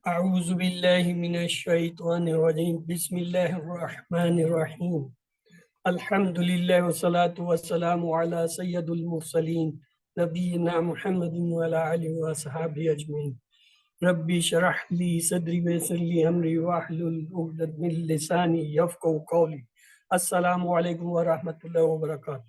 اعوذ باللہ من الشیطان الرجیم بسم اللہ الرحمن الرحیم الحمد للہ والصلاة والسلام علی سید المرسلین نبینا محمد وعلی آلہ وصحبہ اجمعین ربی شرح لی صدری ویسر لی امری واحلل عقدۃ من لسانی یفقهوا قولی۔ السلام علیکم ورحمۃ اللہ وبرکاتہ۔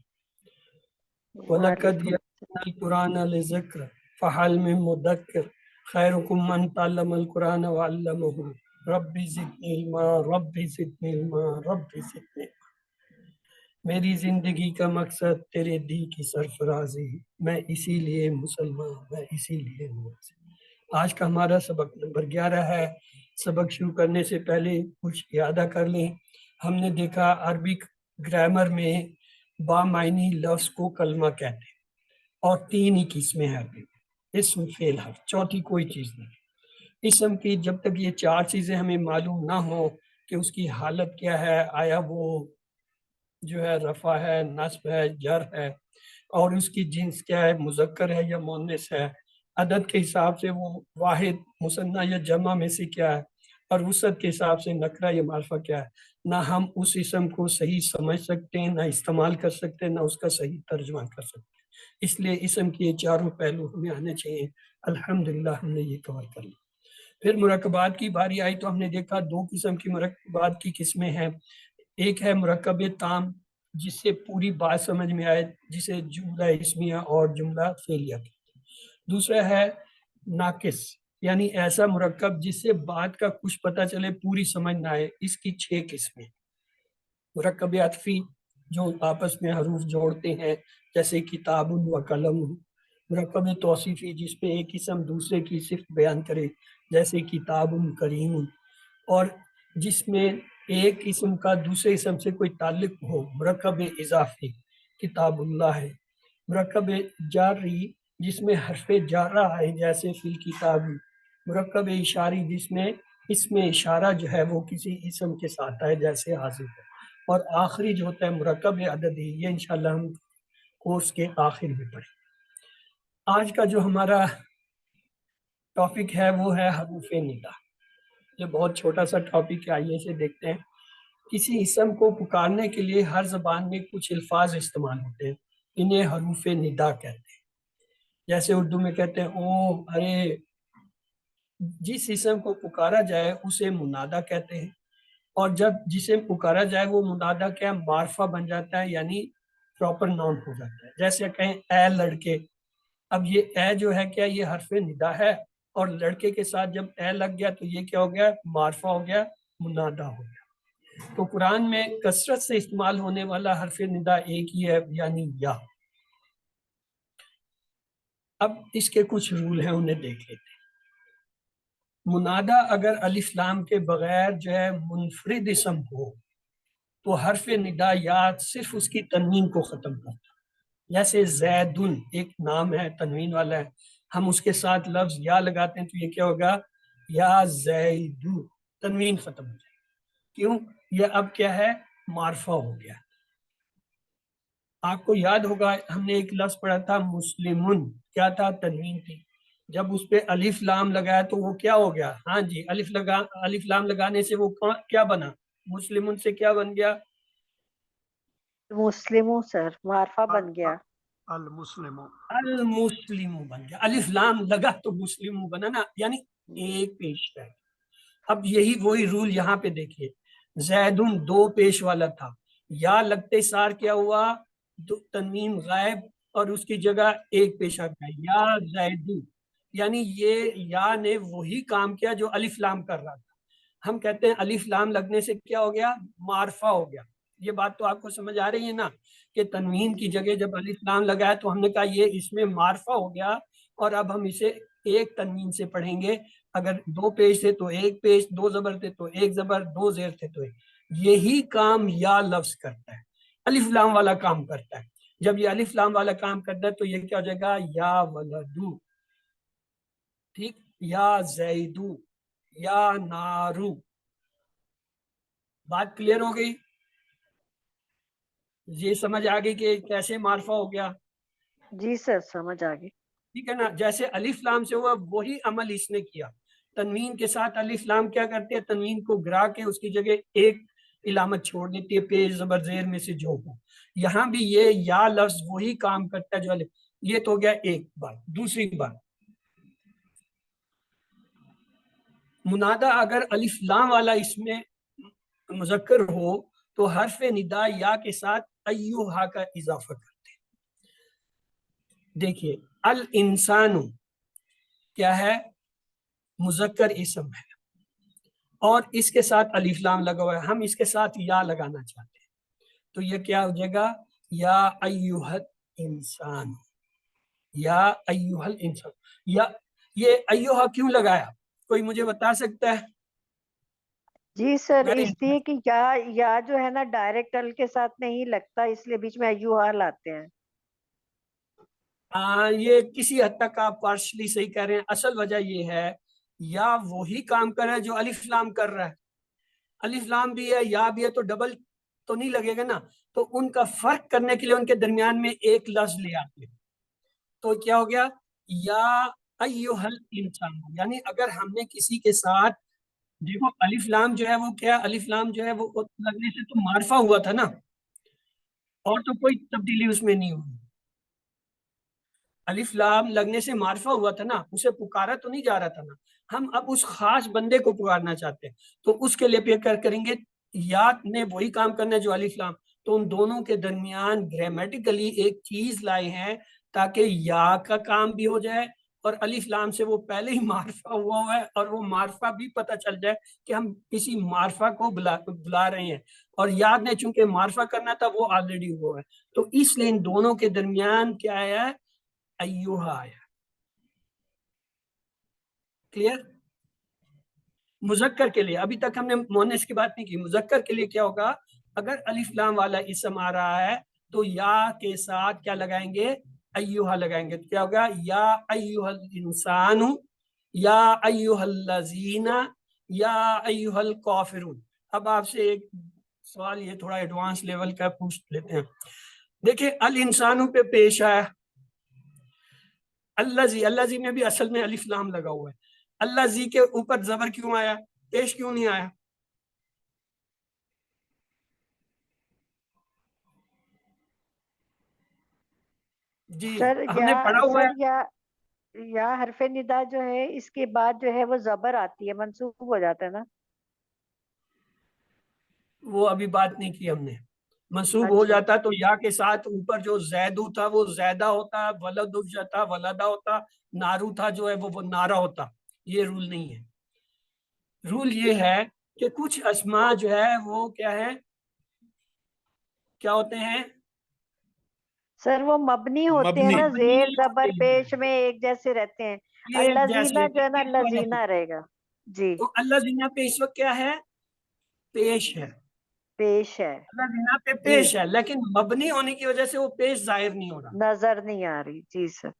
وَلَقَدْ وعلیکم يَسَّرْنَا الْقُرْآنَ لِلذِّكْرِ فَهَلْ مِن مُّدَّكِّرٍ خَيْرُكُم مَّن تَعَلَّمَ الْقُرْآنَ وَعَلَّمَهُ رَبِّ زِدْنِی عِلْمًا رَبِّ زِدْنِی عِلْمًا رَبِّ زِدْنِی عِلْمًا۔ میری زندگی کا مقصد تیرے دی کی سرفرازی، میں اسی لیے مسلمان، میں اسی لیے مسلمان۔ آج کا ہمارا سبق نمبر 11 ہے۔ سبق شروع کرنے سے پہلے کچھ اعادہ کر لیں۔ ہم نے دیکھا عربک گرامر میں بامعنی لفظ کو کلمہ کہتے ہیں اور 3 ہی قسمیں ہیں عربی میں، اسم فعل حرف، چوتھی کوئی چیز نہیں۔ اسم کی جب تک یہ 4 چیزیں ہمیں معلوم نہ ہوں کہ اس کی حالت کیا ہے، آیا وہ جو ہے رفع ہے، نصب ہے، جر ہے، اور اس کی جنس کیا ہے، مذکر ہے یا مؤنث ہے، عدد کے حساب سے وہ واحد، مثنیٰ یا جمع میں سے کیا ہے، اور وسعت کے حساب سے نکرہ یا معرفہ کیا ہے، نہ ہم اس اسم کو صحیح سمجھ سکتے ہیں، نہ استعمال کر سکتے ہیں، نہ اس کا صحیح ترجمہ کر سکتے ہیں۔ اس لیے اسم کے یہ 4 پہلو ہمیں آنے چاہیے۔ الحمدللہ ہم نے یہ کور کر لیا۔ پھر مرکبات کی باری آئی تو ہم نے دیکھا 2 قسم کی مرکبات کی قسمیں ہیں۔ ایک ہے مرکب تام، جس سے پوری بات سمجھ میں آئے، جسے جملہ اسمیہ اور جملہ فعلیہ کہتے ہیں۔ دوسرا ہے ناقص، یعنی ایسا مرکب جس سے بات کا کچھ پتہ چلے پوری سمجھ نہ آئے۔ اس کی 6 قسمیں۔ مرکب عطفی، جو آپس میں حروف جوڑتے ہیں، جیسے کتاب و قلم۔ مرکب توصیفی، جس میں ایک اسم دوسرے کی صفت بیان کرے، جیسے کتاب کریم۔ اور جس میں ایک اسم کا دوسرے اسم سے کوئی تعلق ہو، مرکب اضافی، کتاب اللہ ہے۔ مرکب جاری، جس میں حرف جارہ آئے، جیسے فی الکتاب۔ مرکب اشاری، جس میں اسم اشارہ جو ہے وہ کسی اسم کے ساتھ آئے، جیسے حاضر ہے۔ اور آخری جو ہوتا ہے مرکب عددی، یہ انشاءاللہ ہم کورس کے آخر میں پڑھیں۔ آج کا جو ہمارا ٹاپک ہے وہ ہے حروف ندا۔ یہ بہت چھوٹا سا ٹاپک ہے، آئیے اسے دیکھتے ہیں۔ کسی اسم کو پکارنے کے لیے ہر زبان میں کچھ الفاظ استعمال ہوتے ہیں، انہیں حروف ندا کہتے ہیں۔ جیسے اردو میں کہتے ہیں او، ارے۔ جس اسم کو پکارا جائے اسے منادا کہتے ہیں، اور جب جسے پکارا جائے وہ منادا کیا معرفہ بن جاتا ہے، یعنی پراپر ناؤن ہو جاتا ہے۔ جیسے کہیں اے لڑکے، اب یہ اے جو ہے کیا یہ حرف ندا ہے، اور لڑکے کے ساتھ جب اے لگ گیا تو یہ کیا ہو گیا، معرفہ ہو گیا، منادا ہو گیا۔ تو قرآن میں کثرت سے استعمال ہونے والا حرف ندا ایک ہی ہے، یعنی یا۔ اب اس کے کچھ رول ہیں، انہیں دیکھ لیتے ہیں۔ منادا اگر الف لام کے بغیر جو ہے منفرد اسم ہو تو حرف ندا یا صرف اس کی تنوین کو ختم کرتا ہے۔ جیسے زیدن ایک نام ہے، تنوین والا ہے، ہم اس کے ساتھ لفظ یا لگاتے ہیں تو یہ کیا ہوگا، یا زیدو، تنوین ختم ہو جائے گی۔ کیوں؟ یہ اب کیا ہے، معرفہ ہو گیا۔ آپ کو یاد ہوگا ہم نے ایک لفظ پڑھا تھا مسلمن، کیا تھا، تنوین تھی۔ جب اس پہ الف لام لگایا تو وہ کیا ہو گیا، ہاں جی، الف لام لگانے سے وہ کیا بنا، مسلمن سے کیا بن گیا، مسلموں سر، معرفہ بن گیا، المسلم بن گیا۔ الف لام لگا تو مسلم بنا نا، یعنی ایک پیش ہے۔ اب یہی وہی رول یہاں پہ دیکھیے، زیدن 2 پیش والا تھا، یا لگتے سار کیا ہوا، تنوین غائب اور اس کی جگہ ایک پیش آ گیا، یا زیدو، یعنی یہ یا نے وہی کام کیا جو الف لام کر رہا تھا۔ ہم کہتے ہیں الف لام لگنے سے کیا ہو گیا، معرفہ ہو گیا۔ یہ بات تو آپ کو سمجھ آ رہی ہے نا، کہ تنوین کی جگہ جب الف لام لگایا تو ہم نے کہا یہ اس میں معرفہ ہو گیا، اور اب ہم اسے ایک تنوین سے پڑھیں گے۔ اگر 2 پیش تھے تو ایک پیش، 2 زبر تھے تو ایک زبر، 2 زیر تھے تو ایک۔ یہی کام یا لفظ کرتا ہے، الف لام والا کام کرتا ہے۔ جب یہ الف لام والا کام کرتا ہے تو یہ کیا ہو جائے گا، یا ولدو، ٹھیک، یا زیدو، یا نارو۔ بات کلیئر ہو گئی؟ یہ سمجھ آ گئی کہ کیسے معرفہ ہو گیا؟ جی سر، سمجھ آ گئی۔ ٹھیک ہے نا، جیسے الف لام سے ہوا وہی عمل اس نے کیا، تنوین کے ساتھ الف لام کیا کرتے ہیں؟ تنوین کو گرا کے اس کی جگہ ایک علامت چھوڑ دیتی ہے پیش زبر زیر میں سے جو ہو. یہاں بھی یہ یا لفظ وہی کام کرتا ہے جو الف. یہ تو ہو گیا ایک بات. دوسری بات، منادہ اگر الف لام والا اس میں مذکر ہو تو حرف ندا یا کے ساتھ ایوہا کا اضافہ کرتے ہیں. دیکھیے الانسان کیا ہے؟ مذکر اسم ہے اور اس کے ساتھ الف لام لگا ہوا ہے. ہم اس کے ساتھ یا لگانا چاہتے ہیں تو یہ کیا ہو جائے گا؟ یا ایوہ الانسان. یا ایوہ الانسان. یا یہ ایوہ کیوں لگایا؟ کوئی مجھے بتا سکتا ہے؟ جی سر میں نے اس لیے کہ یا جو ہے نا ڈائریکٹ ال کے ساتھ نہیں لگتا، اس لیے بیچ میں ایوہا لاتے ہیں. یہ کسی حد تک آپ پارشلی صحیح کہہ رہے ہیں. اصل وجہ یہ ہے یا وہی کام کر رہا ہے جو الف لام کر رہا ہے. الف لام بھی ہے یا بھی ہے تو ڈبل تو نہیں لگے گا نا. تو ان کا فرق کرنے کے لیے ان کے درمیان میں ایک لفظ لے آتے ہیں. تو کیا ہو گیا؟ یا ایوہ الانسان. یعنی اگر ہم نے کسی کے ساتھ، دیکھو الف لام جو ہے وہ کیا، الف لام جو ہے وہ لگنے سے تو معرفہ ہوا تھا نا، اور تو کوئی تبدیلی اس میں نہیں ہوئی. الف لام لگنے سے معرفہ ہوا تھا نا، اسے پکارا تو نہیں جا رہا تھا نا. ہم اب اس خاص بندے کو پکارنا چاہتے ہیں تو اس کے لیے پھر کریں گے یا نے وہی کام کرنا ہے جو الف لام. تو ان دونوں کے درمیان گرامیٹیکلی ایک چیز لائے ہیں تاکہ یا کا کام بھی ہو جائے اور الف لام سے وہ پہلے ہی معرفہ ہوا ہے اور وہ معرفہ بھی پتہ چل جائے کہ ہم کسی معرفہ کو بلا رہے ہیں. اور یاد نے چونکہ معرفہ کرنا تھا وہ آلریڈی ہوا ہے تو اس لیے ان دونوں کے درمیان کیا ہے؟ ایوہا آیا. کلیئر؟ مذکر کے لیے ابھی تک ہم نے مؤنث کی بات نہیں کی. مذکر کے لیے کیا ہوگا؟ اگر الف لام والا اسم آ رہا ہے تو یا کے ساتھ کیا لگائیں گے؟ ایوہا لگائیں گے. تو کیا ہوگا؟ یا ایوہ الانسان، یا ایوہ الذین، یا ایوہ الکافرون. اب آپ سے ایک سوال یہ تھوڑا ایڈوانس لیول کا پوچھ لیتے ہیں. دیکھیں الانسانوں پہ پیش آیا الذی. الذی میں بھی اصل میں الف لام لگا ہوا ہے. الذی کے اوپر زبر کیوں آیا؟ پیش کیوں نہیں آیا؟ جی سر ہم نے پڑھا ہوا ہے. یا حرف ندا جو ہے اس کے بعد جو ہے وہ زبر آتی ہے، منصوب ہو جاتا ہے نا. وہ ابھی بات نہیں کی ہم نے. منصوب ہو اچھا جاتا تو یا کے ساتھ اوپر جو زیدو تھا وہ زیدہ ہوتا، ولد تھا ولدہ ہوتا، نارو تھا جو ہے وہ نارا ہوتا. یہ رول نہیں ہے. رول یہ ہے کہ کچھ اسماء جو ہے وہ کیا ہے، کیا ہوتے ہیں؟ سر وہ مبنی ہوتے ہیں مبنی نا، مبنی زیر زبر ہوتے ہیں. پیش میں ایک جیسے رہتے ہیں. یہ اللہ جیسے زینہ جو ہے نا، اس اللہ وجہ سے. زینہ رہے گا. جی تو اللہ زینہ پہ اس وقت کیا ہے؟ پیش ہے. پیش ہے. اللہ زینہ پہ جی پیش ہے لیکن مبنی ہونے کی وجہ سے وہ پیش ظاہر نہیں ہو رہا. نظر نہیں آ رہی. جی سر.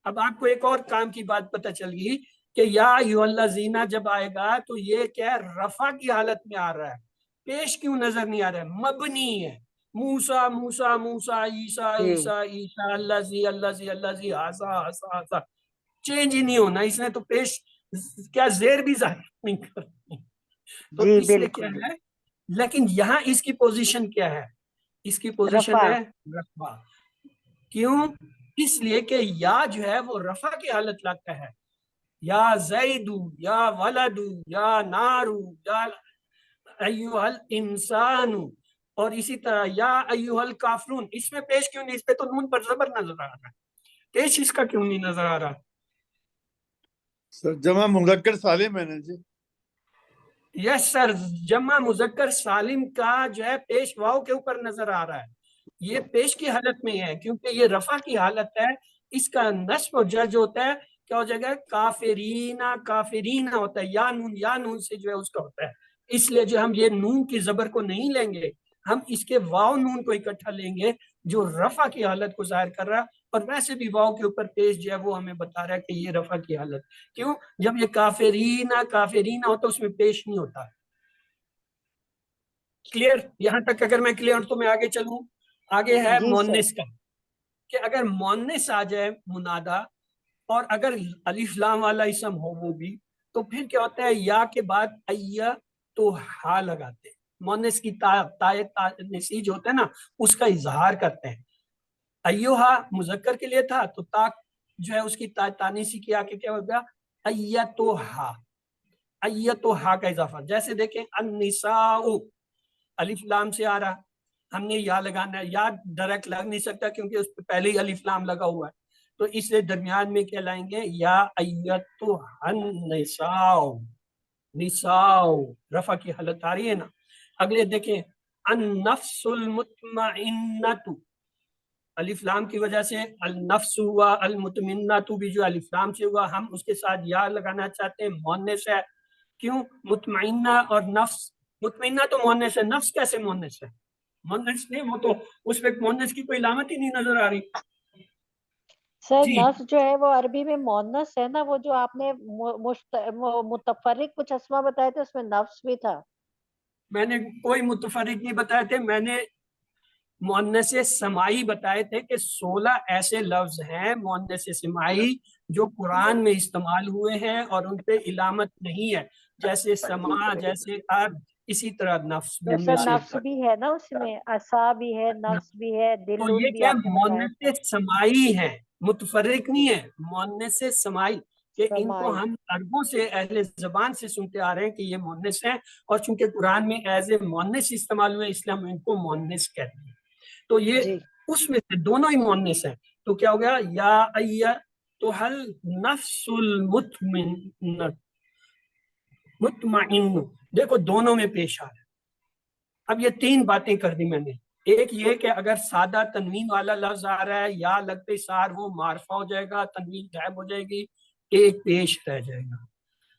اب آپ کو ایک اور کام کی بات پتہ چل گئی کہ یا ایھا الذین جب آئے گا تو یہ کیا ہے؟ رفع کی حالت میں آ رہا ہے. پیش کیوں نظر نہیں آ رہا ہے؟ مبنی ہے. موسیٰ موسیٰ موسیٰ، عیسیٰ جی عیسیٰ عیسیٰ، الذی الذی الذی، ھذا ھذا ھذا. چینج ہی نہیں ہونا. اس نے تو پیش کیا زیر بھی ظاہر نہیں کرنی. تو جی اس لیے کیا بالکل ہے، لیکن یہاں اس کی پوزیشن کیا ہے؟ اس کی پوزیشن رفع. ہے رفع. کیوں؟ اس لیے کہ یا جو ہے وہ رفع کی حالت لاتا ہے. یا زیدو، یا ولدو، یا نارو، یا ایوہ الانسان. اور اسی طرح یا ایوہ الکافرون. اس میں پیش کیوں نہیں؟ اس پہ تو نون پر زبر نظر آ رہا ہے. پیش اس کا کیوں نہیں نظر آ رہا؟ سر جمع مذکر سالم ہے نا جی. یس سر، جمع مذکر سالم کا جو ہے پیش واو کے اوپر نظر آ رہا ہے. یہ پیش کی حالت میں ہے کیونکہ یہ رفع کی حالت ہے. اس کا نصب و جر جو ہوتا ہے کیا ہو جائے گا؟ کافرینہ کافرینہ ہوتا ہے. یا نون سے جو ہے اس کا ہوتا ہے. اس لیے جو ہم یہ نون کی زبر کو نہیں لیں گے، ہم اس کے واو نون کو اکٹھا لیں گے جو رفع کی حالت کو ظاہر کر رہا ہے. اور ویسے بھی واو کے اوپر پیش جو ہے وہ ہمیں بتا رہا ہے کہ یہ رفع کی حالت. کیوں؟ جب یہ کافرینہ کافرینہ ہوتا اس میں پیش نہیں ہوتا. کلیئر؟ یہاں تک اگر میں کلیئر تو میں آگے چلوں. آگے ہے جی سر. مونس کا، کہ اگر مونس آ جائے منادہ اور اگر الف لام والا اسم ہو وہ بھی، تو پھر کیا ہوتا ہے یا کے بعد ایا تو ہا لگاتے ہیں، مونس کی تانسی جو ہوتا ہے نا اس کا اظہار کرتے ہیں. ایوہا مذکر کے لیے تھا تو تا جو ہے اس کی تانیسی کی آ کے کیا ہو گیا ایتوہا، ایتوہا کا اضافہ. جیسے دیکھیں النساء الف لام سے آ رہا، ہم نے یا لگانا ہے، یا ڈائریکٹ لگ نہیں سکتا کیونکہ اس پہ پہلے ہی الف لام لگا ہوا ہے، تو اس لیے درمیان میں کیا لائیں گے یا ایتوہا النساء، نساء رفع کی حالت آ رہی ہے نا. اگلے دیکھیں النفس المطمئنۃ، الف لام کی وجہ سے النفس ہوا، المطمئنۃ بھی جو الف لام سے ہوا، ہم اس کے ساتھ یا لگانا چاہتے ہیں، مؤنث ہے. کیوں؟ مطمئنہ اور نفس، مطمئنہ تو مؤنث ہے، نفس کیسے مؤنث ہے؟ مؤنث نہیں، وہ تو اس پہ مؤنث کی کوئی علامت ہی نہیں نظر آ رہی. سر جی نفس جو ہے وہ عربی میں مؤنث ہے نا، وہ جو آپ نے متفرق کچھ اسما بتائے تھے اس میں نفس بھی تھا. میں نے کوئی متفرق نہیں بتائے تھے، میں نے مؤنث سمائی بتائے تھے کہ 16 ایسے لفظ ہیں مؤنث سمائی جو قرآن میں استعمال ہوئے ہیں اور ان پہ علامت نہیں ہے، جیسے سما، جیسے ارض، اسی طرح نفس تو میں سر سے. نفس بھی ہے نا اس میں، عصا بھی ہے، نفس بھی ہے، تو دلون یہ بھی کیا آپ نے بتایا تھا. مؤنث سمائی ہے، متفرق نہیں ہے، مؤنث سمائی، کہ ان کو سمائی. ہم عربوں سے اہل زبان سے سنتے آ رہے ہیں کہ یہ مؤنث ہیں، اور چونکہ قرآن میں ایز اے مؤنث استعمال ہوئے اس لیے ہم ان کو مؤنث کہتے ہیں. تو یہ جی اس میں سے دونوں ہی مؤنث ہیں. تو کیا ہو گیا یا ایتھا النفس المطمئنہ، مطمئن، دیکھو دونوں میں پیش آ رہا ہے. اب یہ 3 باتیں کر دی میں نے. ایک یہ کہ اگر سادہ تنوین والا لفظ آ رہا ہے یا لگتے سار وہ معرفہ ہو جائے گا، تنوین غائب ہو جائے گی، ایک پیش رہ جائے گا.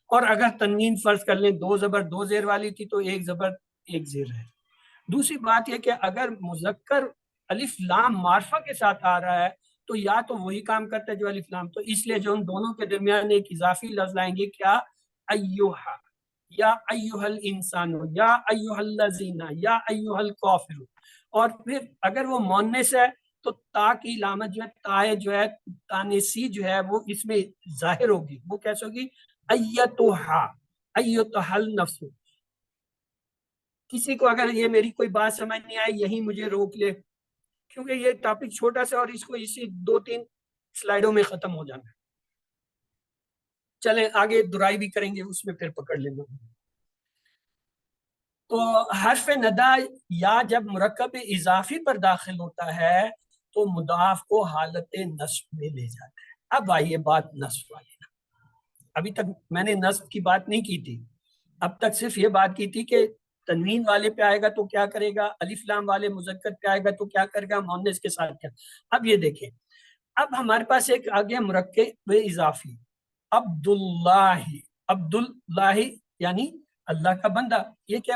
اور اگر تنوین فرض کر لیں 2 زبر 2 زیر والی تھی تو 1 زبر 1 زیر ہے. دوسری بات یہ کہ اگر مذکر الف لام معرفہ کے ساتھ آ رہا ہے تو یا تو وہی کام کرتا ہے جو الف لام، تو اس لیے جو ان دونوں کے درمیان ایک اضافی لفظ لائیں گے، کیا؟ ایوہا، یا ایوہ الانسان، یا ایوہ الذین، یا ایوہ الکافر. اور پھر اگر وہ مؤنث ہے تو تا کی علامت جو ہے، تائے جو ہے تانیسی جو ہے وہ اس میں ظاہر ہوگی. وہ کیسے ہوگی؟ ایتوہا، ایتوہا النفس. کسی کو اگر یہ میری کوئی بات سمجھ نہیں آئی یہی مجھے روک لے، کیونکہ یہ ٹاپک چھوٹا سا اور اس کو اسی 2-3 سلائیڈوں میں ختم ہو جانا ہے. چلیں آگے درائی بھی کریں گے، اس میں پھر پکڑ لینا. تو حرف ندا یا جب مرکب اضافی پر داخل ہوتا ہے تو مضاف کو حالت نصب میں لے جاتا ہے. اب آئیے بات نصب والی. ابھی تک میں نے نصب کی بات نہیں کی تھی، اب تک صرف یہ بات کی تھی کہ تنوین والے پہ آئے گا تو کیا کرے گا، الف لام والے مذکر پہ آئے گا تو کیا کرے گا، مؤنث کے ساتھ کیا. اب یہ دیکھیں، اب ہمارے پاس ایک آ گیا مرکب اضافی، عبداللہ. عبداللہ یعنی اللہ کا بندہ. یہ کیا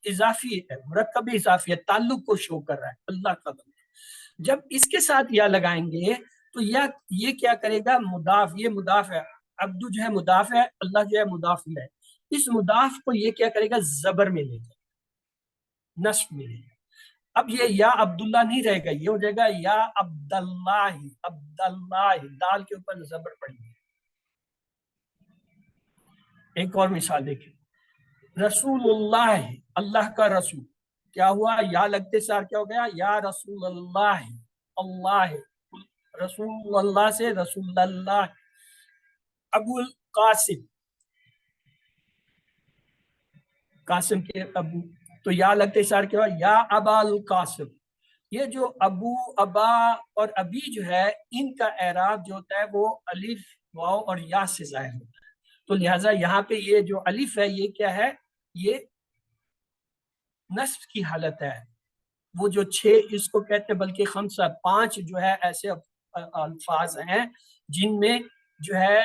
اضافی ہے، مرکب اضافی ہے، تعلق کو شو کر رہا ہے، اللہ کا بندہ. جب اس کے ساتھ یا لگائیں گے تو یہ کیا کرے گا، مضاف، یہ مضاف ہے، عبد جو ہے مضاف ہے، اللہ جو ہے مضاف ہے. اس مضاف کو یہ کیا کرے گا، زبر میں لے جائے گا، نصب میں لے جائے گا. اب یہ یا عبداللہ نہیں رہے گا، یہ ہو جائے گا یا عبداللہ. عبداللہ دال کے اوپر زبر پڑی ہے. ایک اور مثال دیکھیں، رسول اللہ، اللہ کا رسول. کیا ہوا، یا لگتے سار کیا ہو گیا، یا رسول اللہ. اللہ، رسول اللہ سے رسول اللہ. ابو القاسم، قاسم کے ابو، تو یا لگتے سار کیا ہوا، یا ابا القاسم. یہ جو ابو، ابا اور ابی جو ہے ان کا اعراب جو ہوتا ہے وہ الف، واو اور یا سے ظاہر ہوتا ہے. تو لہٰذا یہاں پہ یہ جو الف ہے یہ کیا ہے، یہ نصب کی حالت ہے. وہ جو 6 اس کو کہتے ہیں، بلکہ 5 جو ہے ایسے الفاظ ہیں جن میں جو ہے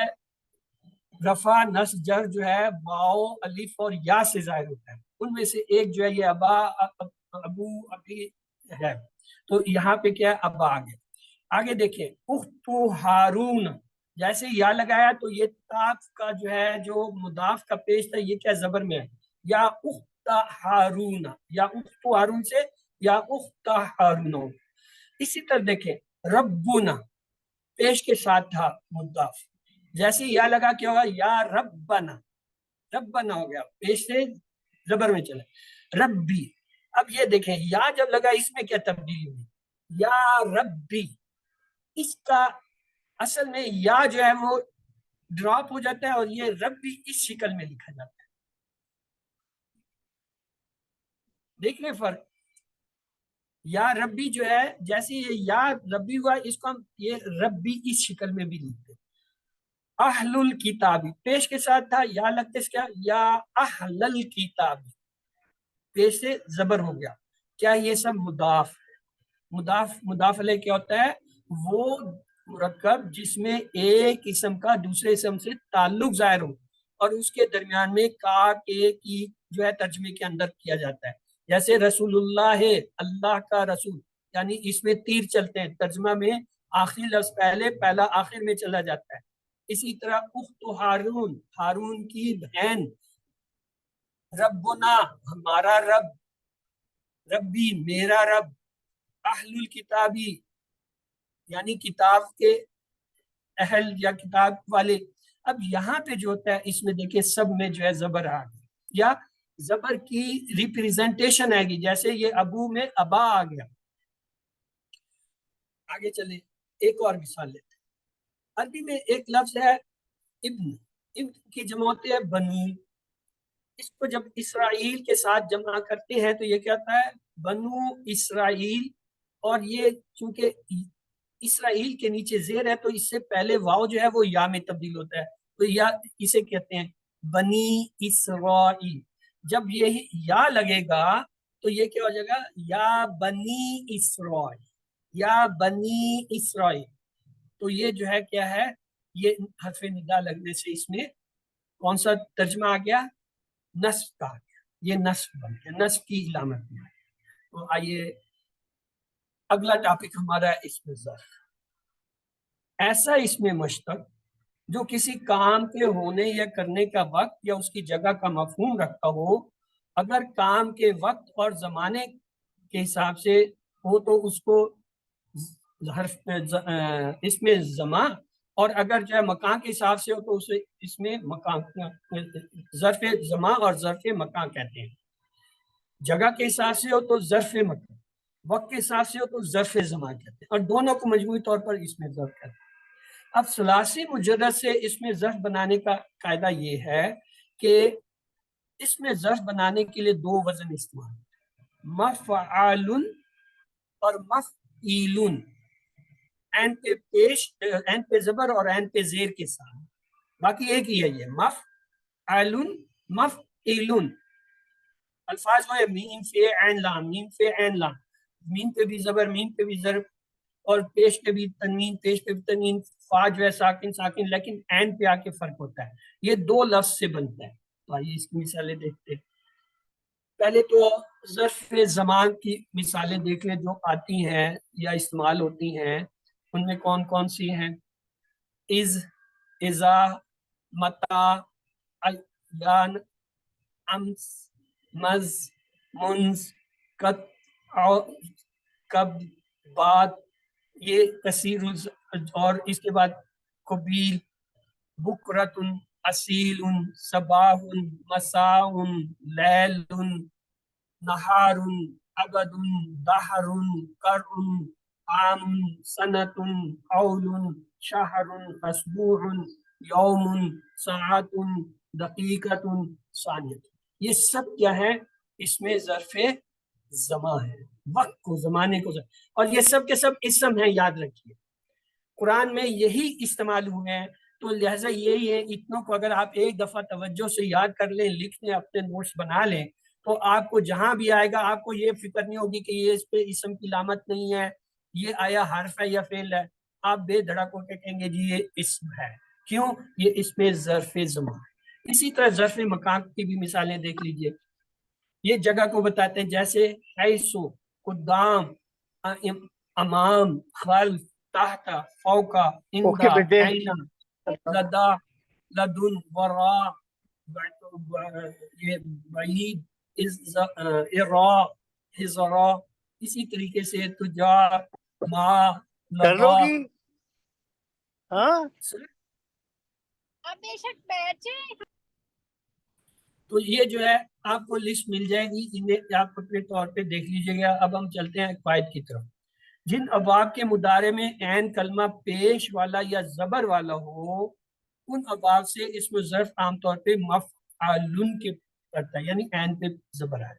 رفع نصب جر جو ہے واو الف اور یا سے ظاہر ہوتا ہے. ان میں سے ایک جو ہے یہ ابا، ابو، ابی ہے. تو یہاں پہ کیا ہے، ابا آگے. آگے دیکھیں، اخت ہارون، جیسے یا لگایا تو یہ تاف کا جو ہے جو مضاف کا پیش تھا یہ کیا زبر میں ہے، یا اخت ہارون، یا اخت ہارون سے یا اخت ہارون. اسی طرح دیکھیں ربنا پیش کے ساتھ تھا مضاف، جیسے یا لگا کیا ہوگا یا ربنا، ربنا ہو گیا، پیش سے زبر میں چلا ربی. اب یہ دیکھیں یا جب لگا اس میں کیا تبدیلی ہوئی، یا ربی، اس کا اصل میں یا جو ہے وہ ڈراپ ہو جاتا ہے اور یہ ربی اس شکل میں لکھا جاتا ہے. دیکھ لیں فرق، یا ربی جو ہے جیسے یہ یا ربی ہوا اس کو ہم یہ ربی اس شکل میں بھی لکھتے ہیں. اہل الکتابی پیش کے ساتھ تھا، یا لگتے اس کیا یا اہل الکتابی، پیش سے زبر ہو گیا. کیا یہ سب مضاف مضاف علیہ کیا ہوتا ہے؟ وہ مرکب جس میں ایک اسم کا دوسرے اسم سے تعلق ظاہر ہو اور اس کے درمیان میں کا کے کی جو ہے ترجمے کے اندر کیا جاتا ہے. جیسے رسول اللہ ہے، اللہ کا رسول، یعنی اس میں تیر چلتے ہیں، ترجمہ میں آخری لفظ پہلے پہلا آخر میں چلا جاتا ہے. اسی طرح اخت ہارون، ہارون کی بہن. ربنا ہمارا رب، ربی میرا رب. اہل الکتابی یعنی کتاب کے اہل یا کتاب والے. اب یہاں پہ جو ہوتا ہے اس میں دیکھیں سب میں جو ہے زبر آ گیا یا زبر کی ریپریزنٹیشن آئے گی، جیسے یہ ابو میں ابا آ گیا. آگے چلیں ایک اور مثال لیتے ہیں. عربی میں ایک لفظ ہے ابن، ابن کی جمع ہوتی ہے بنو. اس کو جب اسرائیل کے ساتھ جمع کرتے ہیں تو یہ کیا ہوتا ہے؟ بنو اسرائیل. اور یہ چونکہ اسرائیل کے نیچے زیر ہے تو اس سے پہلے واو جو ہے وہ یا میں تبدیل ہوتا ہے، تو یا اسے کہتے ہیں بنی اسرائیل. جب یہ یا لگے گا تو یہ کیا ہو جائے گا؟ یا بنی اسرائیل، یا بنی اسرائیل. تو یہ جو ہے کیا ہے؟ یہ حرف ندا لگنے سے اس میں کون سا ترجمہ آ گیا؟ نصب کا. یہ نصب بن گیا، نصب کی علامت میں. تو آئیے اگلا ٹاپک ہمارا ہے اسم ظرف. ایسا اسم مشتق جو کسی کام کے ہونے یا کرنے کا وقت یا اس کی جگہ کا مفہوم رکھتا ہو، اگر کام کے وقت اور زمانے کے حساب سے ہو تو اس کو اسم زماں، اور اگر جو ہے مکان کے حساب سے ہو تو اسے اس میں مکان ظرف زماں اور ظرف مکان کہتے ہیں. جگہ کے حساب سے ہو تو ظرف مکان، وقت کے حساب سے ہو تو ظرف زماں کہتے ہیں، اور دونوں کو مجموعی طور پر اس میں ظرف کہتے ہیں. اب ثلاثی مجرد سے اس میں ظرف بنانے کا قاعدہ یہ ہے کہ اس میں ظرف بنانے کے لیے دو وزن استعمال، مفعال اور مفعیل. این پہ پیش، این پہ زبر اور این پہ زیر کے ساتھ، باقی ایک ہی ہے یہ مفعال مفعیل. الفاظ وہ ہے میم فے عین لام، میم فے عین لام، میم پہ بھی زبر میم پہ بھی ضرب اور پیش پہ بھی تنوین پیش پہ بھی تنوین، فا جو ہے ساکن ساکن، لیکن عین پہ آ کے فرق ہوتا ہے. یہ دو لفظ سے بنتا ہے. تو آئیے اس کی مثالیں دیکھتے ہیں. پہلے تو ظرف زمان کی مثالیں دیکھ لیں جو آتی ہیں یا استعمال ہوتی ہیں. ان میں کون کون سی ہیں؟ از، اذا، متا، ایان، امس، مز، منز، قط، کب، بات، یہ کثیر. اور اس کے بعد قبیل، بکرت، اصیل، صباح، مساء، لیل، نہار، ابد، دہر، قرء، عام، سنت، حول، شہر، اسبوع، یوم، ساعت، دقیقت، ثانیت. یہ سب کیا ہے؟ اس میں ظرف زمان ہے، وقت کو زمانے کو. اور یہ سب کے سب اسم ہیں، یاد رکھیے قرآن میں یہی استعمال ہوئے ہیں. تو لہٰذا یہی ہے، اتنوں کو اگر آپ ایک دفعہ توجہ سے یاد کر لیں، لکھ لیں، اپنے نوٹس بنا لیں، تو آپ کو جہاں بھی آئے گا آپ کو یہ فکر نہیں ہوگی کہ یہ اس پہ اسم کی علامت نہیں ہے، یہ آیا حرف ہے یا فعل ہے. آپ بے دھڑک ہو کے کہیں گے جی یہ اسم ہے. کیوں؟ یہ اس میں ظرف زمان. اسی طرح ظرف مکان کی بھی مثالیں دیکھ لیجئے. یہ جگہ کو بتاتے ہیں، جیسے حیثو، قدام، امام، خلف، تحت، فوقا، اوکے اندا، بیٹے. اینا، لدا، لدن، ورا، یہ بعید، ارا، حضرا. اسی طریقے سے تجا، ما، کر لو لبا. گی. ہاں اب بے شک بیٹھے. تو یہ جو ہے آپ کو لسٹ مل جائے گی، انہیں آپ اپنے طور پہ دیکھ لیجئے گا. اب ہم چلتے ہیں قواعد کی طرف. جن ابواب کے مضارع میں عین کلمہ پیش والا یا زبر والا ہو، ان ابواب سے اسم ظرف عام طور پہ مفعول کے کرتا ہے، یعنی عین پہ زبر ہے.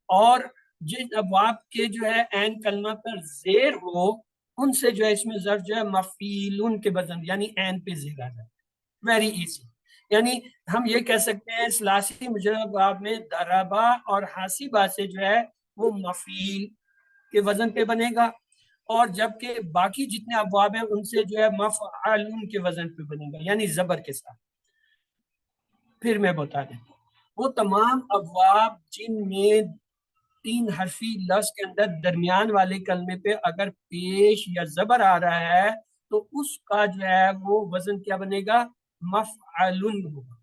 اور جن ابواب کے جو ہے عین کلمہ پر زیر ہو، ان سے جو ہے اسم ظرف جو ہے مفعول کے وزن یعنی عین پہ زیر آ جاتا ہے. Very easy. یعنی ہم یہ کہہ سکتے ہیں ثلاثی مجرد ابواب میں ضربہ اور حاسبہ سے جو ہے وہ مفعول کے وزن پہ بنے گا، اور جبکہ باقی جتنے ابواب ہیں ان سے جو ہے مفعول کے وزن پہ بنے گا، یعنی زبر کے ساتھ. پھر میں بتا دیتا ہوں، وہ تمام ابواب جن میں 3 حرفی لفظ کے اندر درمیان والے کلمے پہ اگر پیش یا زبر آ رہا ہے تو اس کا جو ہے وہ وزن کیا بنے گا؟ مفعول ہوگا.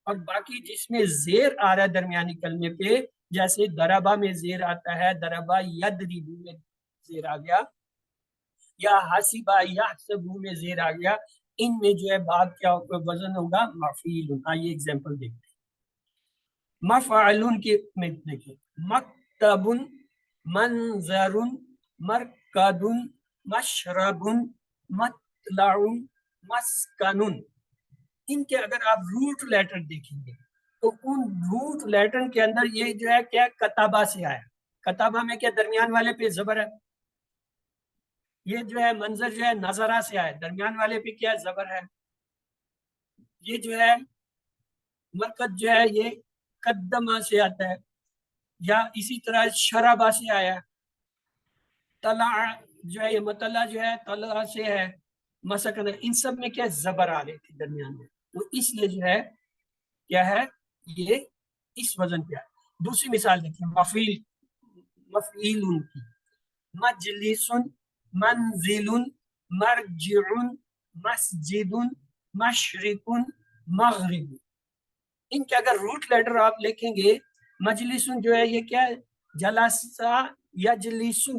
اور باقی جس میں زیر آ رہا ہے درمیانی کلمے پہ، جیسے دربا میں زیر آتا ہے، دربا یدربو میں زیر آ گیا، یا حسبا یحسبو میں زیر آ گیا، ان میں جو ہے بعد کیا وزن ہوگا؟ مفعول. آئیے ایگزامپل دیکھتے ہیں. مفعول کے میں دیکھیں، مکتب، منظر، مرکد، مشرب، مطلع، مسکن. ان کے اگر آپ روٹ لیٹر دیکھیں گے تو ان روٹ لیٹر کے اندر یہ جو ہے کیا کتابہ سے آیا. کتابہ میں کیا درمیان والے پہ زبر ہے. یہ جو ہے منظر جو ہے نظرہ سے آیا، درمیان والے پہ کیا زبر ہے. یہ جو ہے مرکد جو ہے یہ قدمہ سے آتا ہے، یا اسی طرح شرابہ سے آیا. طلع جو ہے یہ مطلع جو ہے طلع سے ہے. مسکن، ان سب میں کیا زبر آ رہی تھی درمیان میں، تو اس لیے جو ہے کیا ہے یہ اس وزن پہ ہے. دوسری مثال دیکھیں، مفعول کی، مجلس، منزل، مرجع، مسجد، مشرق، مغرب. ان کے اگر روٹ لیٹر آپ لکھیں گے، مجلس جو ہے یہ کیا ہے؟ جلسہ یجلسو،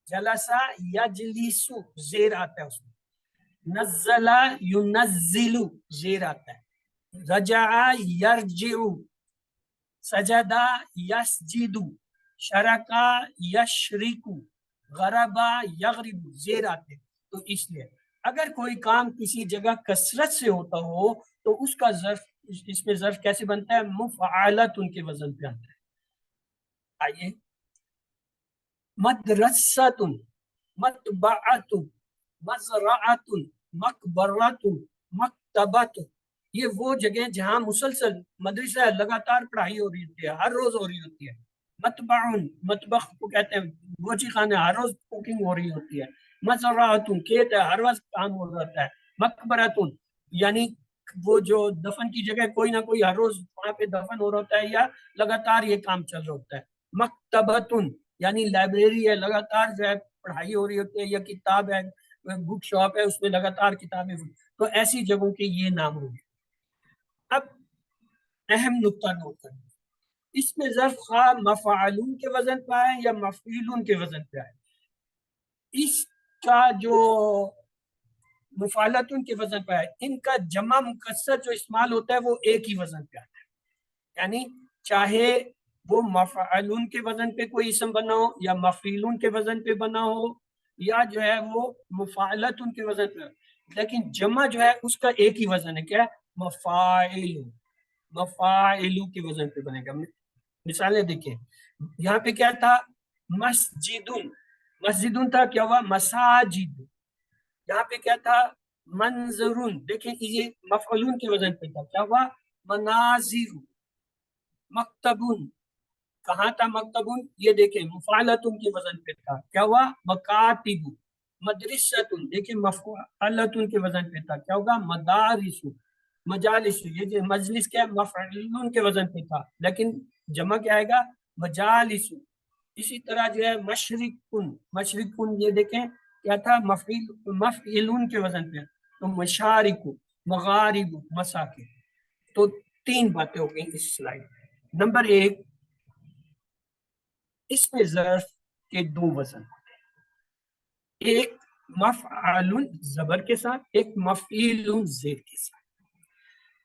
جلسہ یجلسو زیر آتا ہے اس میں. نزل ینزل زیر آتا ہے. رجع یرجع، سجد یسجد، شرک یشرک، غرب یغرب زیر آتے ہیں. تو اس لیے اگر کوئی کام کسی جگہ کثرت سے ہوتا ہو تو اس کا ظرف، اس میں ظرف کیسے بنتا ہے؟ مفعولۃ ان کے وزن پہ آتا ہے. آئیے، مدرسۃ، مطبعۃ، مزرعۃ، مقبرۃ، مکتبۃ. یہ وہ جگہ جہاں مسلسل مدرسہ ہے، لگاتار پڑھائی ہو رہی ہوتی ہے، ہر روز ہو رہی ہوتی ہے. مطبع، مطبخ کو کہتے ہیں گوشی خانے، ہر روز کوکنگ ہو رہی ہوتی ہے. مزرعۃ، کھیت ہے، ہر وقت کام ہو رہا ہے. مقبرۃ، یعنی وہ جو دفن کی جگہ کوئی نہ کوئی ہر روز وہاں پہ دفن ہو رہا ہوتا ہے یا لگاتار یہ کام چل رہا ہوتا ہے. مکتبۃ، یعنی لائبریری ہے، لگاتار جو ہے پڑھائی ہو رہی ہوتی ہے، یا کتاب ہے، بک شاپ ہے، اس میں لگاتار کتابیں. تو ایسی جگہوں کے یہ نام ہوں گے. اب اہم نقطہ نوٹ کریں، اس میں ظرف خواہ مفعول کے وزن پہ آئے یا مفعول کے وزن پہ آئے، اس کا جو مفعولۃ کے وزن پہ آئے، ان کا جمع مکسر جو استعمال ہوتا ہے وہ ایک ہی وزن پہ آتا ہے. یعنی چاہے وہ مفعول کے وزن پہ کوئی اسم بنا ہو، یا مفعول کے وزن پہ بنا ہو، یا جو ہے وہ مفعولۃ کے وزن پہ، لیکن جمع جو ہے اس کا ایک ہی وزن ہے، کیا ہے؟ مفاعل. مفاعل کے وزن پہ بنے گا. مثالیں دیکھیں، یہاں پہ کیا تھا؟ مسجد، مسجد تھا، کیا ہوا؟ مساجد. یہاں پہ کیا تھا؟ منظر، دیکھیں یہ مفعول کے وزن پہ تھا، کیا ہوا؟ مناظر. مکتب، کہاں تھا مکتب؟ یہ دیکھیں مفعولۃ کے وزن پہ تھا، کیا ہوا؟ مکاتب. مدرسۃ، دیکھیں مفعولۃ کے وزن پہ تھا، کیا ہوگا؟ مدارس. مجالس، یہ جو مجلس کیا ہے؟ مفعول کے وزن پہ تھا، لیکن جمع کیا آئے گا؟ مجالس. اسی طرح جو ہے مشرق، مشرق یہ دیکھیں کیا تھا؟ مفعول کے وزن پہ. تو مشارق، مغارب، مساکن. تو 3 باتیں ہو گئی اس سلائڈ میں. نمبر 1، اس میں ظرف کے 2 وزن ہوتے ہیں. ایک مفعلن زبر کے ساتھ، ایک مفعیلن زیر کے ساتھ.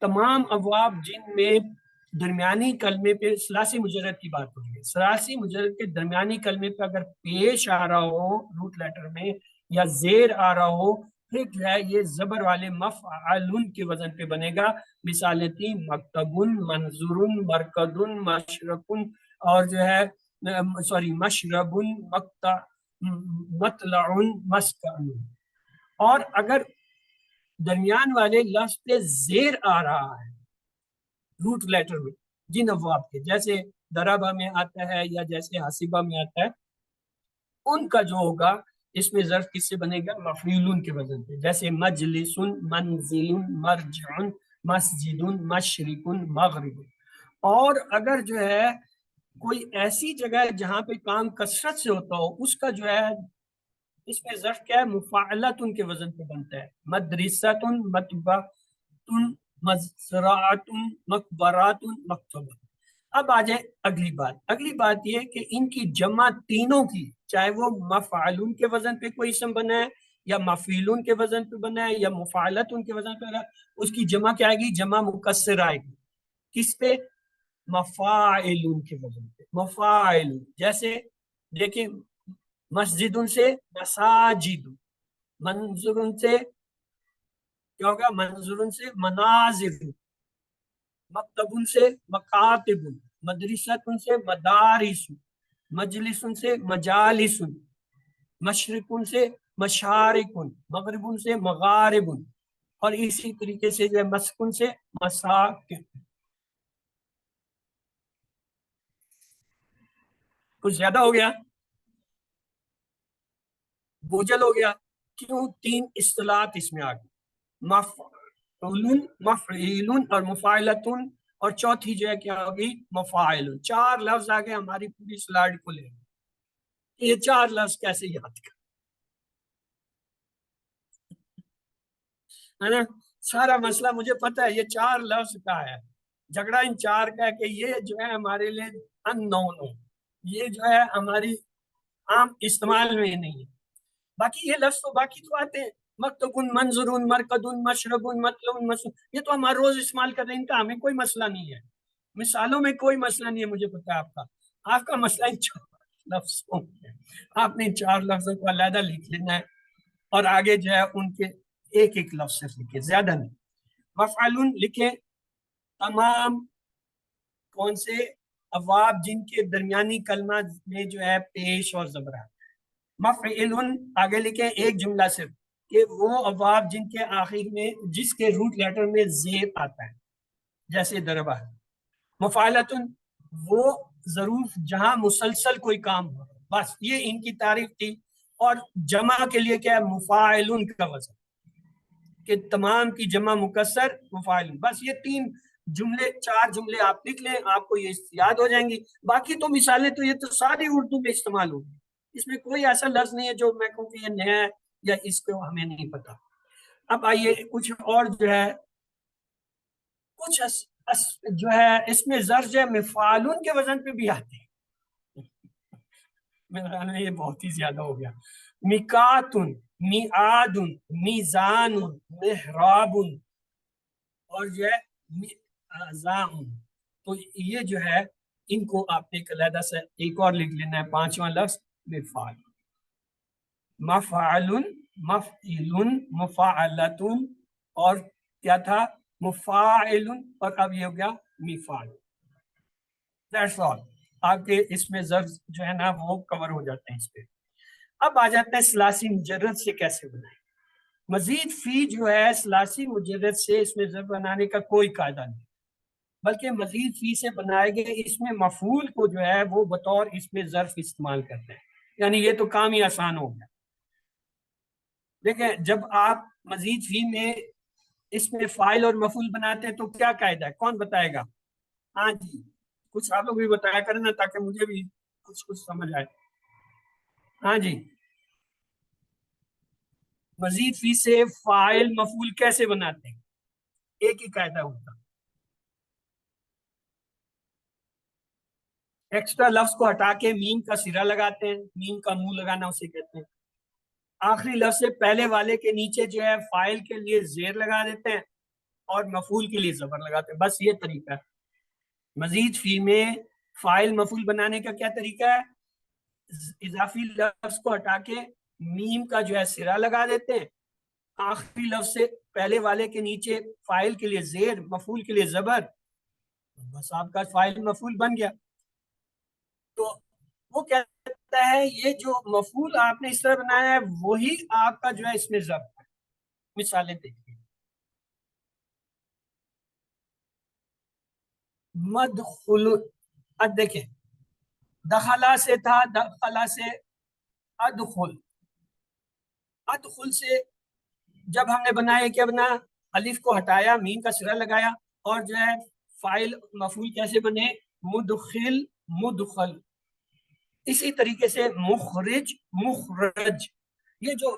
تمام ابواب جن میں درمیانی کلمے پہ ثلاثی مجرد کی بات ہو رہی ہے، ثلاثی مجرد کے درمیانی کلمے پہ اگر پیش آ رہا ہو روٹ لیٹر میں یا زیر آ رہا ہو، پھر جو ہے یہ زبر والے مفعلن کے وزن پہ بنے گا. مثالیں تھی مکتبن، منظورن، مرکدن، مشرقن، اور جو ہے مشربن، مطلعن، مسکن. اور اگر درمیان والے لفظ پہ زیر آ رہا ہے روٹ لیٹر میں جن ابواب کے، جیسے دربہ میں آتا ہے یا جیسے حسیبہ میں آتا ہے، ان کا جو ہوگا اس میں ظرف کس سے بنے گا؟ مفعولن کے وزن پہ. جیسے مجلس، منزل، مرجع، مسجد، مشرق، مغرب. اور اگر جو ہے کوئی ایسی جگہ ہے جہاں پہ کام کثرت سے ہوتا ہو، اس کا جو ہے اس میں ظرف کیا ہے؟ مفاعلتن کے وزن پہ بنتا ہے. مدرسۃ، مطبعۃ، مزرعۃ، مقبرات، مکتبہ. اب آ جائے اگلی بات یہ کہ ان کی جمع تینوں کی، چاہے وہ مفعلون کے وزن پہ کوئی اسم بنا ہے یا مفعولون کے وزن پہ بنا ہے یا مفاعلتن کے وزن پہ بنا ہے، اس کی جمع کیا آئے گی؟ جمع مکسر آئے گی. کس پہ؟ مفاعلون کے وزن پہ. مفاعلون. جیسے دیکھیں مسجدن سے مساجد، منظورن سے کیا ہوگا؟ منظورن سے مناظر، مکتبن سے مکاتب، مدرسۃن سے مدارس، مجلسن سے مجالس، مشرقن سے مشارق، مغربن سے مغارب، اور اسی طریقے سے جو ہے مسکن سے مساکن. کچھ زیادہ ہو گیا؟ بوجھل ہو گیا؟ کیوں؟ تین اصطلاحات اس میں آ گئی، مفعول، مفعیل اور مفاعلتن، اور چوتھی جو ہے کیا ہوگی؟ مفاعل. چار لفظ آ گئے ہماری پوری سلائڈ کو لے. یہ چار لفظ کیسے یاد کر، ہے نا؟ سارا مسئلہ مجھے پتا ہے یہ چار لفظ کا ہے، جھگڑا ان چار کا ہے کہ یہ جو ہے ہمارے لیے ان نون ہے، یہ جو ہے ہماری عام استعمال میں نہیں ہے. باقی یہ لفظ تو باقی تو آتے ہیں، مکتبن، منظرون، مرکدن، مشربن، مطلب، یہ تو ہمارا روز استعمال کر رہے ہیں، ان کا ہمیں کوئی مسئلہ نہیں ہے. مثالوں میں کوئی مسئلہ نہیں ہے، مجھے پتا ہے آپ کا مسئلہ ان چار لفظوں میں. آپ نے ان چار لفظوں کو علیحدہ لکھ لینا ہے اور آگے جو ہے ان کے ایک ایک لفظ صرف لکھے، زیادہ نہیں. مفعلن لکھیں تمام کون سے ابواب جن کے درمیانی کلمہ میں جو ہے پیش اور زبر ہے. مفعلن آگے لکھیں ایک جملہ صرف کہ وہ ابواب جن کے آخر میں جس کے روٹ لیٹر میں زیر آتا ہے، جیسے دربہ ہے. مفعلتن وہ ظروف جہاں مسلسل کوئی کام ہو، بس یہ ان کی تعریف تھی. اور جمع کے لیے کیا ہے؟ مفاعلن کا وزن، کہ تمام کی جمع مکسر مفاعلن. بس یہ تین جملے، چار جملے آپ لکھ لیں، آپ کو یہ یاد ہو جائیں گی. باقی تو مثالیں تو یہ تو ساری اردو میں استعمال ہوگی، اس میں کوئی ایسا لفظ نہیں ہے جو میں کہوں کہ یہ نیا ہے یا اس کو ہمیں نہیں پتا. اب آئیے کچھ اور جو ہے کچھ جو ہے اس میں ظرف جو ہے مفعولن کے وزن پہ بھی آتے ہیں. میرے خیال میں یہ بہت ہی زیادہ ہو گیا. مکاتن، میعادن، میزان، محراب، اور جو ہے میزام. تو یہ جو ہے ان کو آپ نے علیحدہ سے ایک اور لکھ لینا ہے، پانچواں لفظ مفعول. مفعل، مفعل، مفاعلتن، اور کیا تھا؟ مفاعل، اور اب یہ ہو گیا مفعول. That's all. آپ کے اس میں ظرف جو ہے نا وہ کور ہو جاتے ہیں اس پہ. اب آ جاتے ہیں ثلاثی مجرد سے کیسے بنائیں. مزید فی جو ہے ثلاثی مجرد سے اس میں ظرف بنانے کا کوئی قاعدہ نہیں، بلکہ مزید فی سے بنائے گئے اس میں مفعول کو جو ہے وہ بطور اس میں ظرف استعمال کرتے ہیں. یعنی یہ تو کام ہی آسان ہو گیا. دیکھیں جب آپ مزید فی میں اس میں فاعل اور مفعول بناتے ہیں تو کیا قاعدہ ہے؟ کون بتائے گا؟ ہاں جی، کچھ آپ لوگ بھی بتایا کریں نا تاکہ مجھے بھی کچھ سمجھ آئے. ہاں جی، مزید فی سے فاعل مفعول کیسے بناتے ہیں؟ ایک ہی قاعدہ ہوتا، ایکسٹرا لفظ کو ہٹا کے میم کا سرا لگاتے ہیں، میم کا منہ لگانا اسے کہتے ہیں. آخری لفظ سے پہلے والے کے نیچے جو ہے فائل کے لیے زیر لگا دیتے ہیں اور مفعول کے لیے زبر لگاتے ہیں، بس یہ طریقہ ہے۔ مزید فی میں فائل مفعول بنانے کا کیا طریقہ ہے؟ اضافی لفظ کو ہٹا کے میم کا جو ہے سرا لگا دیتے ہیں، آخری لفظ سے پہلے والے کے نیچے فائل کے لیے زیر، مفعول کے لیے زبر، بس آپ کا فائل مفعول بن گیا۔ تو وہ کہتا ہے یہ جو مفعول آپ نے اس طرح بنایا ہے وہی آپ کا جو ہے اس میں ضرب ہے۔ مثالیں دیکھیے، مدخل، اب دیکھیں دخلا سے تھا، دخلا سے ادخل، ادخل سے جب ہم نے بنایا کیا بنا، الف کو ہٹایا، میم کا سرا لگایا، اور جو ہے فائل مفعول کیسے بنے؟ مدخل، مدخل۔ اسی طریقے سے مخرج، مخرج، یہ جو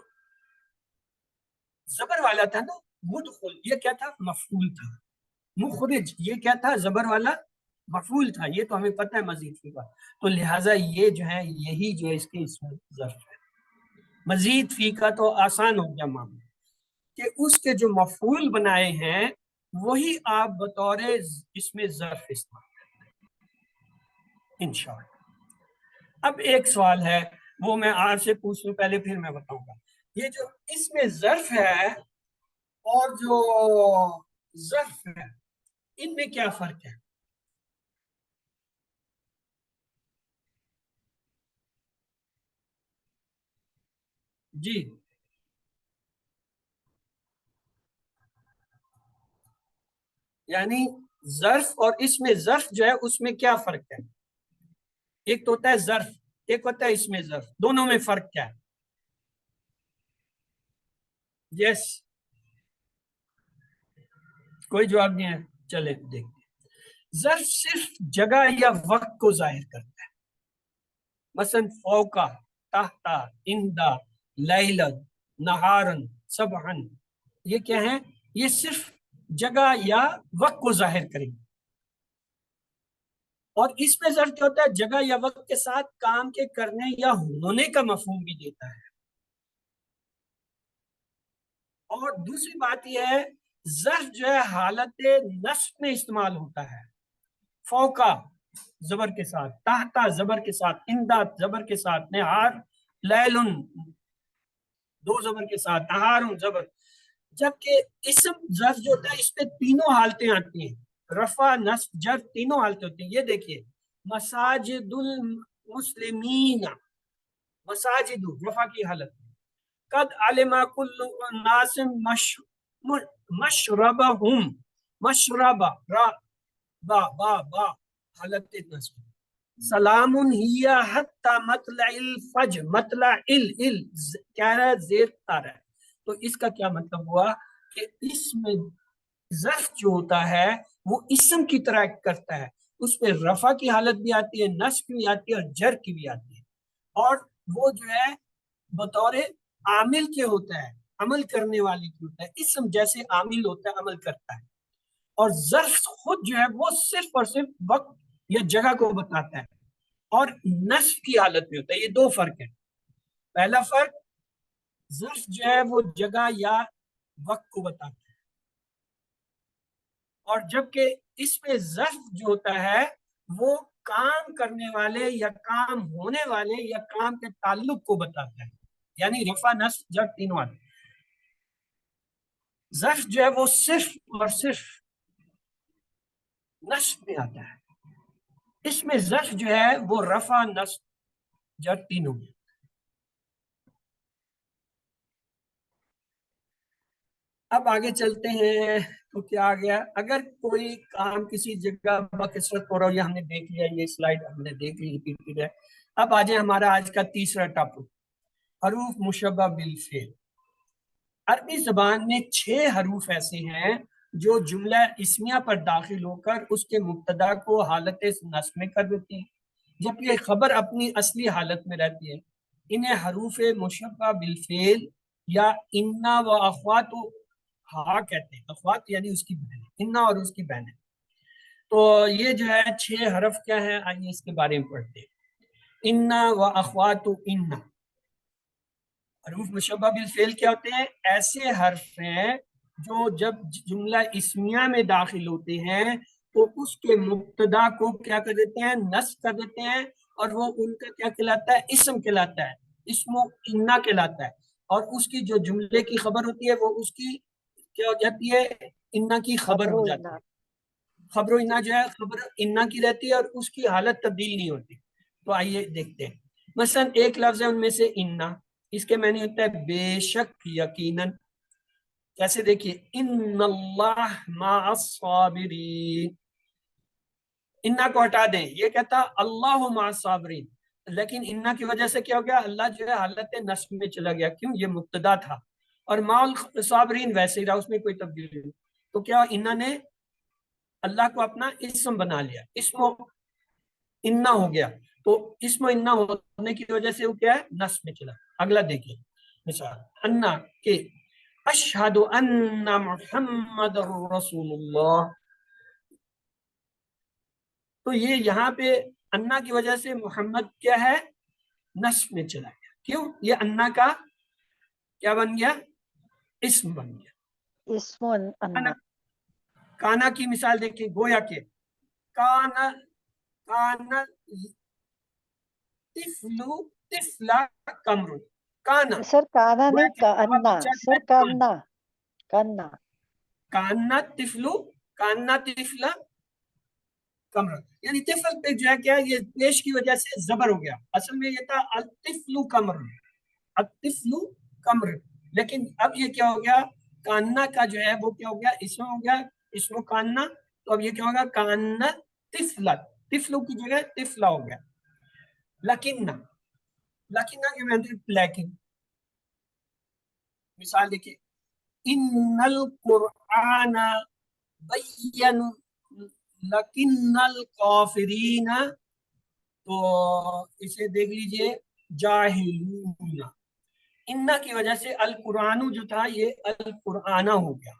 زبر والا تھا نا مدخل، یہ کیا تھا؟ مفعول تھا۔ مخرج یہ کیا تھا؟ زبر والا مفعول تھا۔ یہ تو ہمیں پتہ ہے مزید فی کا، تو لہٰذا یہ جو ہے یہی جو ہے اس کے اس میں ظرف ہے۔ مزید فی کا تو آسان ہو گیا معاملہ کہ اس کے جو مفعول بنائے ہیں وہی آپ بطور اس میں ظرف استعمال کرتے ہیں انشاءاللہ۔ اب ایک سوال ہے وہ میں آپ سے پوچھ لوں پہلے پھر میں بتاؤں گا، یہ جو اس میں ظرف ہے اور جو ظرف ہے ان میں کیا فرق ہے؟ جی یعنی ظرف اور اس میں ظرف جو ہے اس میں کیا فرق ہے؟ ایک تو ہوتا ہے ظرف، ایک ہوتا ہے اس میں ظرف، دونوں میں فرق کیا ہے؟ یس، کوئی جواب نہیں ہے، چلے دیکھتے ہیں۔ ظرف صرف جگہ یا وقت کو ظاہر کرتا ہے، مثلا فوقا، تحتا، اندا، لیلن، نہارن، صبحن، یہ کیا ہیں؟ یہ صرف جگہ یا وقت کو ظاہر کریں گے۔ اور اس میں ظرف کیا ہوتا ہے؟ جگہ یا وقت کے ساتھ کام کے کرنے یا ہونے کا مفہوم بھی دیتا ہے۔ اور دوسری بات یہ ہے ظرف جو ہے حالت نصب میں استعمال ہوتا ہے، فوقا زبر کے ساتھ، تحتا زبر کے ساتھ، امداد زبر کے ساتھ، نہار لیلن دو زبر کے ساتھ، نہارن زبر۔ جبکہ اسم ظرف جو ہوتا ہے اس پہ تینوں حالتیں آتی ہیں، رفع، نصب، جر، تینوں حالتیں ہوتی ہیں۔ یہ دیکھیے مساجد المسلمین، مساجد رفع کی حالت، قد علم کل الناس مشربہم، مشربہ را با با با حالت نصب، سلام ہی حتی مطلع الفجر، مطلع ال کیا ہے؟ زیر تارا ہے۔ تو اس کا کیا مطلب ہوا کہ اس میں ظرف جو ہوتا ہے وہ اسم کی طرح کرتا ہے، اس پہ رفع کی حالت بھی آتی ہے، نصب کی بھی آتی ہے اور جر کی بھی آتی ہے، اور وہ جو ہے بطور عامل کے ہوتا ہے، عمل کرنے والے کی ہوتا ہے، اسم جیسے عامل ہوتا ہے عمل کرتا ہے، اور ظرف خود جو ہے وہ صرف اور صرف وقت یا جگہ کو بتاتا ہے اور نصب کی حالت میں ہوتا ہے۔ یہ دو فرق ہے۔ پہلا فرق ظرف جو ہے وہ جگہ یا وقت کو بتاتا ہے، اور جبکہ اس میں ظرف جو ہوتا ہے وہ کام کرنے والے یا کام ہونے والے یا کام کے تعلق کو بتاتا ہے، یعنی رفع، نصب، جر تینوں آتے ہیں۔ ظرف جو ہے وہ صرف اور صرف نصب میں آتا ہے، اس میں ظرف جو ہے وہ رفع، نصب، جر تینوں میں۔ اب آگے چلتے ہیں تو کیا آ گیا؟ اگر کوئی کام کسی جگہ بکثرت ہو رہا ہو، یہ ہم نے دیکھ لیا، یہ سلائیڈ ہم نے دیکھ لی، ریپیٹ ہے۔ اب آ جائیں ہمارا آج کا تیسرا ٹاپک، حروف مشبہ بالفعل۔ عربی زبان میں 6 حروف ایسے ہیں جو جملہ اسمیہ پر داخل ہو کر اس کے مبتدا کو حالت نصب میں کر دیتی ہیں، جبکہ خبر اپنی اصلی حالت میں رہتی ہے۔ انہیں حروف مشبہ بالفعل یا انا و اخوات ہاں کہتے ہیں، اخوات یعنی اس کی بہن، انا اور اس کی بہن۔ تو یہ جو ہے 6 حرف کیا ہیں، آئیے اس کے بارے میں پڑھتے ہیں۔ انا و اخوات انا، حروف مشبہ بالفعل کیا ہوتے ہیں؟ ایسے حرف ہیں جو جب جملہ اسمیہ میں داخل ہوتے ہیں تو اس کے مبتدا کو کیا کر دیتے ہیں؟ نصب کر دیتے ہیں، اور وہ ان کا کیا کہلاتا ہے؟ اسم کہلاتا ہے، اسم انا کہلاتا ہے، اور اس کی جو جملے کی خبر ہوتی ہے وہ اس کی کیا ہو جاتی ہے؟ انا کی خبر ہو جاتی ہے۔ خبر و انا جو ہے خبر انا کی رہتی ہے اور اس کی حالت تبدیل نہیں ہوتی۔ تو آئیے دیکھتے ہیں، مثلا ایک لفظ ہے ان میں سے انا، اس کے معنی ہوتا ہے بے شک، یقیناً۔ کیسے؟ دیکھیے، ان اللہ مع الصابرین، انا کو ہٹا دیں، یہ کہتا اللہ مع الصابرین، لیکن انا کی وجہ سے کیا ہو گیا؟ اللہ جو ہے حالت نصب میں چلا گیا، کیوں؟ یہ مبتدا تھا، اور مع الصابرین ویسے ہی رہا، اس میں کوئی تبدیلی نہیں۔ تو کیا انا نے اللہ کو اپنا اسم بنا لیا، اسم انا ہو گیا، تو اسم انا ہونے کی وجہ سے وہ کیا ہے؟ نصب میں چلا۔ اگلا دیکھیے مثال انا کہ اشہد ان محمد رسول اللہ، تو یہ یہاں پہ انا کی وجہ سے محمد کیا ہے؟ نصب میں چلا گیا، کیوں؟ یہ انا کا کیا بن گیا؟ اسم بن گیا۔ اسم انا، کانا کی مثال دیکھیں، گویا کہ کانا تفلو تفلا کمرو، کانا سر کانا گویا نہیں، کہ کانا سر، کانا کانا کانا تفلو، کانا تفلا کمرو، یعنی طفل پہ جو ہے کیا، یہ پیش کی وجہ سے زبر ہو گیا، اصل میں یہ تھا الطفلو کمر، الطفلو کمر، لیکن اب یہ کیا ہو گیا؟ کانا کا جو ہے وہ کیا ہو گیا؟ اسم ہو گیا، اسم کانا، تو اب یہ کیا ہوگا؟ کانا طفلا، طفلو کی جگہ طفلا ہو گیا۔ لکنہ، لکنہ کے معنی لیکن، مثال دیکھیے ان القرآن بین لکن الکافرین، تو اسے دیکھ لیجئے جاہلون، انا کی وجہ سے القرآن جو تھا یہ القرآن ہو گیا،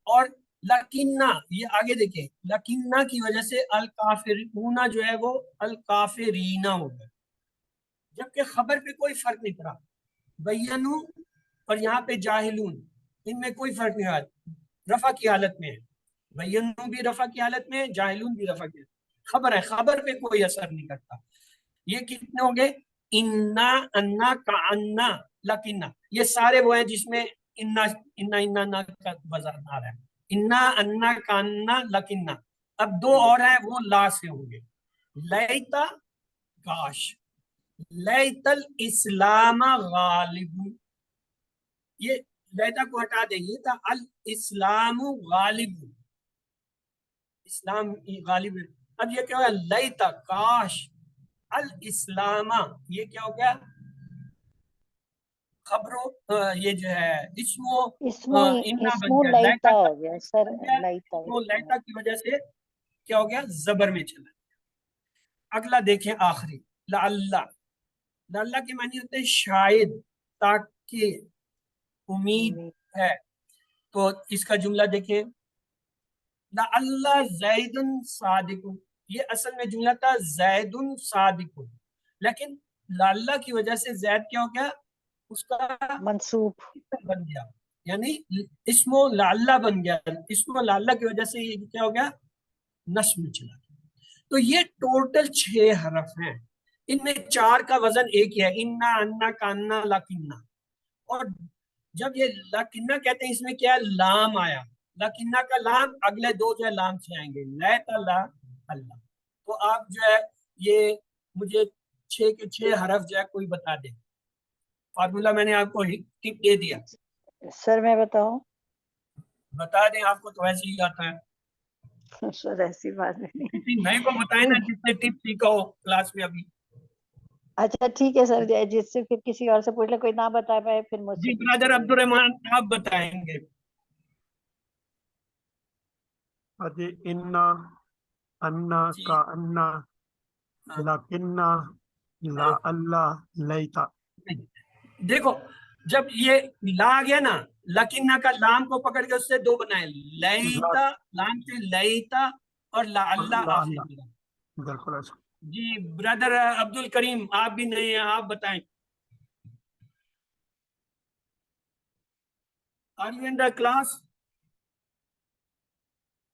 اور لکنہ یہ آگے دیکھیں، لکنہ کی وجہ سے الکافرون جو ہے وہ الکافرین ہو گیا، جبکہ خبر پہ کوئی فرق نہیں پڑا، بینو اور یہاں پہ جاہلون، ان میں کوئی فرق نہیں آیا، رفع کی حالت میں ہے، بینو بھی رفع کی حالت میں ہے، جاہلون بھی رفع کی حالت میں، خبر ہے، خبر پہ کوئی اثر نہیں کرتا۔ یہ کتنے ہو گئے؟ انا، انا، کانا، لکنا، یہ سارے وہ ہیں جس میں انا انا انا انا کا وزن آ رہا ہے، انا، انا، کانا، لکنا۔ اب دو اور ہیں وہ لا سے ہوں گے، لیتا، کاش، لیت الاسلام غالب، یہ لیتا کو ہٹا دیں، یہ تھا الاسلام غالب، اسلام غالب ہے۔ اب یہ کیا ہوا؟ لیتا، کاش، الاسلام، یہ کیا ہو گیا؟ خبروں یہ جو ہے اسمو انا بن گیا، لیتا لیتا کا ہو گیا سر، بن گیا، لیتا اسمو لیتا کی وجہ سے کیا ہو گیا؟ زبر میں چلا۔ اگلا دیکھیں آخری، لعلہ، لعلہ کے معنی ہوتے ہیں شاید، تاکہ، امید ہے، تو اس کا جملہ دیکھیں لعلہ زید صادق، یہ اصل میں جملہ تھا زید صادق، لیکن لعلہ کی وجہ سے زید کیا ہو گیا؟ اس کا منصوب، بن گیا، یعنی اسم لعلہ بن گیا، اسم لعلہ کی وجہ سے یہ کیا ہو گیا؟ نصب میں چلا گیا۔ تو یہ ٹوٹل 6 حرف ہیں، ان میں 4 کا وزن ایک ہی ہے، انا، انا، کانا، لکنہ، اور جب یہ لکنہ کہتے ہیں اس میں کیا ہے؟ لام آیا، لکنہ کا لام، اگلے 2 جو ہے لام سے آئیں گے، لیت اللہ، اللہ، تو آپ جو ہے یہ مجھے 6 کے 6 حرف جو ہے کوئی بتا دیں، فارمولا میں نے آپ کو ٹپ دے دیا، سر میں بتاؤں؟ بتا دیں، آپ کو تو ایسے ہی آتا ہے، سر ایسی بات نہیں، کسی نئے کو بتائیں نا جس نے ٹپ سیکھا ہو کلاس میں ابھی۔ اچھا ٹھیک ہے سر، جس سے پھر کسی اور سے پوچھ لے، کوئی نہ بتا پائے پھر مجھ سے جی پوچھ برادر عبد لیجیے۔ الرحمان آپ بتائیں گے۔ ادی انا، انا، جی کا انا، ہاں، لکنہ، لا ہاں۔ اللہ، لیتا۔ دیکھو جب یہ لا گیا نا، لکنہ کا لام کو پکڑ کے اس سے 2 بنائے، لا لیتا، لام سے لیتا، اور لا اور اللہ لا آخر اللہ، میں۔ بالکل ایسا۔ جی برادر عبد الکریم آپ بھی نہیں ہیں، آپ بتائیں۔ Are you in the class?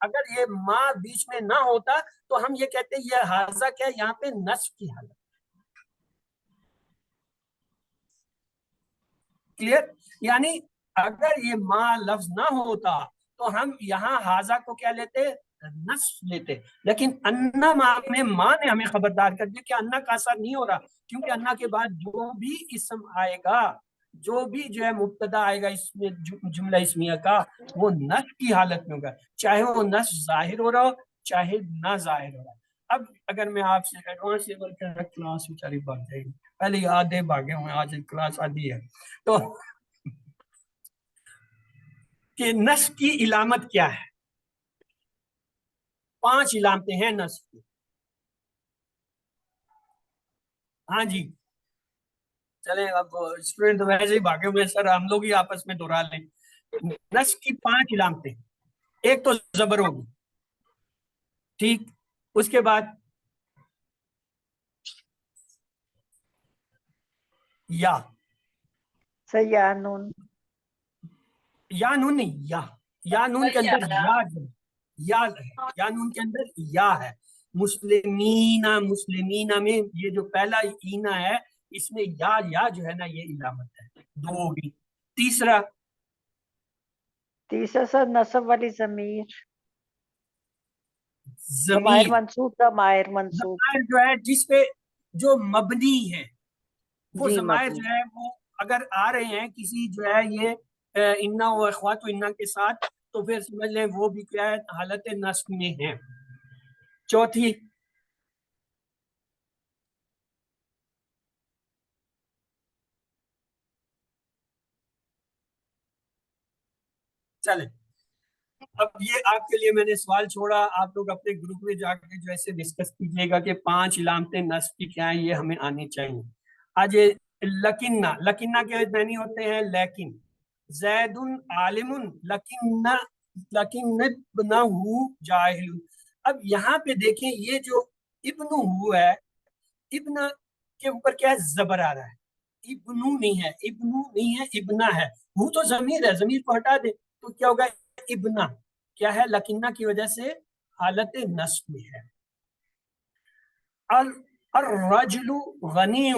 اگر یہ ما بیچ میں نہ ہوتا تو ہم یہ کہتے ہیں یہ حاضہ کیا ہے، یہاں پہ نصب کی حالت. کلیئر؟ یعنی اگر یہ ما لفظ نہ ہوتا تو ہم یہاں حاضہ کو کیا لیتے، نصب لیتے. لیکن انا میں ماں نے ہمیں خبردار کر دیا کہ انا کا اثر نہیں ہو رہا، کیونکہ انا کے بعد جو بھی اسم آئے گا، جو بھی جو ہے مبتدا آئے گا اس میں جملہ اسمیہ کا، وہ نصب کی حالت میں ہوگا، چاہے وہ نصب ظاہر ہو رہا ہو چاہے نہ ظاہر ہو رہا. اب اگر میں آپ سے ایڈوانس لیول کا کلاس بیچاری بھاگ جائے گی، پہلے یہ آدھے بھاگے ہوئے، آج کلاس آدھی ہے. تو کہ نصب کی علامت کیا ہے؟ 5 علامتیں ہیں نصب کی. ہاں جی چلیں، اب اسٹوڈنٹ ویسے ہی بھاگے ہوئے، سر ہم لوگ ہی آپس میں دہرا لیں. نصب کی 5 علامتیں. ایک تو زبر ہوگی، ٹھیک، اس کے بعد یا یا نون، یا نون نہیں، یا نون کے اندر یا ہے، یا نون کے اندر یا ہے. مسلمینہ میں یہ جو پہلا اینا ہے اس میں یا جو ہے نا یہ علامت ہے. 2 ہوگی. تیسرا سر نصب والی ضمیر، ضمائر ضمیر منصوب، ضمائر منصوب، ضمائر جو ہے جس پہ جو مبنی ہے وہ جی ضمائر مبنی. جو ہے وہ اگر آ رہے ہیں کسی جو ہے یہ انا و اخوات و انا کے ساتھ تو پھر سمجھ لیں وہ بھی کیا ہے حالت نصب میں ہے. چوتھی چلیں، اب یہ آپ کے لیے میں نے سوال چھوڑا، آپ لوگ اپنے گروپ میں جا کے جو ایسے ڈسکس کیجئے گا کہ 5 علامتیں نصب کی کیا ہیں، یہ ہمیں آنی چاہیے. آج لکنہ کے معنی ہوتے ہیں لیکن. زید عالم لیکن ابنہ جاہل. اب یہاں پہ دیکھیں یہ جو ابنہ ہے، ابن کے اوپر کیا ہے، زبر آ رہا ہے. ابنو نہیں ہے، ابنو نہیں ہے، ابنہ ہے. وہ تو ضمیر ہے، ضمیر کو ہٹا دے تو کیا ہوگا، ابنہ. کیا ہے، لکنہ کی وجہ سے حالت نصب میں ہے. الرجل غنی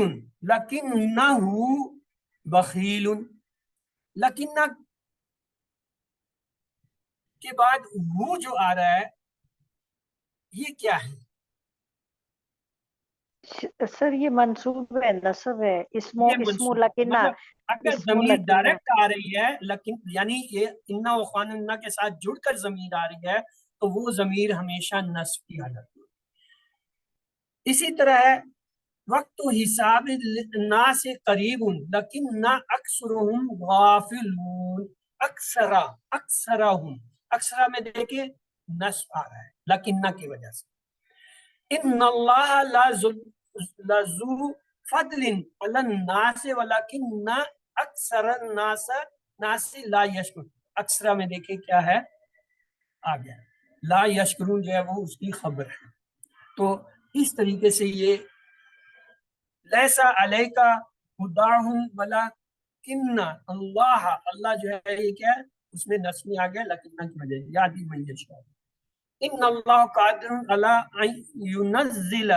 لکنہ بخیل. لکنہ کے بعد وہ جو آ رہا ہے یہ کیا ہے؟ سر یہ منصوب ہے، نصب ہے، اسمو یہ منصوب لکنہ، مطلب اگر اسمو ضمیر لکنہ. ڈائریکٹ آ رہی ہے لیکن یعنی یہ انا و خوان انا کے ساتھ جڑ کر ضمیر آ رہی ہے تو وہ ضمیر ہمیشہ نصب کی حالت میں. اسی طرح ہے وقت حساب الناس قریب لیکن نہ اکثرهم غافلون. اکثرہ میں دیکھیں نصب آ رہا ہے لیکن نہ کی وجہ سے. ان اللہ لذو فضل علی الناس ولکن اکثر الناس لا یشکرون. اکثرہ میں دیکھیں کیا ہے، آ گیا لا یشکرون جو ہے وہ اس کی خبر ہے. تو اس طریقے سے یہ لیسا علیکا ہداہم ولکن اللہ جو ہے یہ کیا ہے، اس میں نصب میں آ گیا لیکن کی وجہ سے. یاد ہی من یشاء ان اللہ قادر علی ان ینزل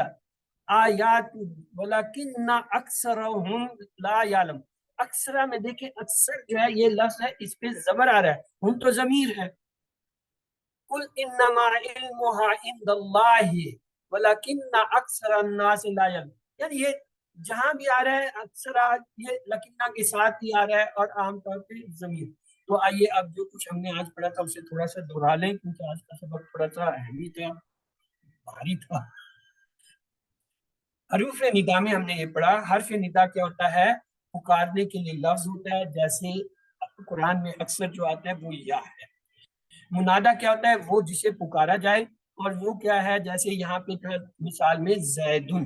آیات ولکن اکثرهم لا یعلم. اکثرہ میں دیکھیں اکثر جو ہے یہ لفظ ہے اس پہ زبر آ رہا ہے، ہم تو ضمیر ہے. قل انما علمها عند اللہ ولکن اکثر الناس لا یعلم. یعنی یہ جہاں بھی آ رہا ہے اکثر یہ لکنہ کے ساتھ ہی آ رہا ہے اور عام طور پہ ضمیر. تو آئیے اب جو کچھ ہم نے آج پڑھا تھا اسے تھوڑا سا دہرا لیں کیونکہ آج کا سبق تھوڑا سا اہمی تھا، بھاری تھا. حروف ندا میں ہم نے یہ پڑھا. حرف ندا کیا ہوتا ہے، پکارنے کے لیے لفظ ہوتا ہے، جیسے قرآن میں اکثر جو آتا ہے وہ یا ہے. منادا کیا ہوتا ہے، وہ جسے پکارا جائے، اور وہ کیا ہے جیسے یہاں پہ تھا مثال میں زیدن.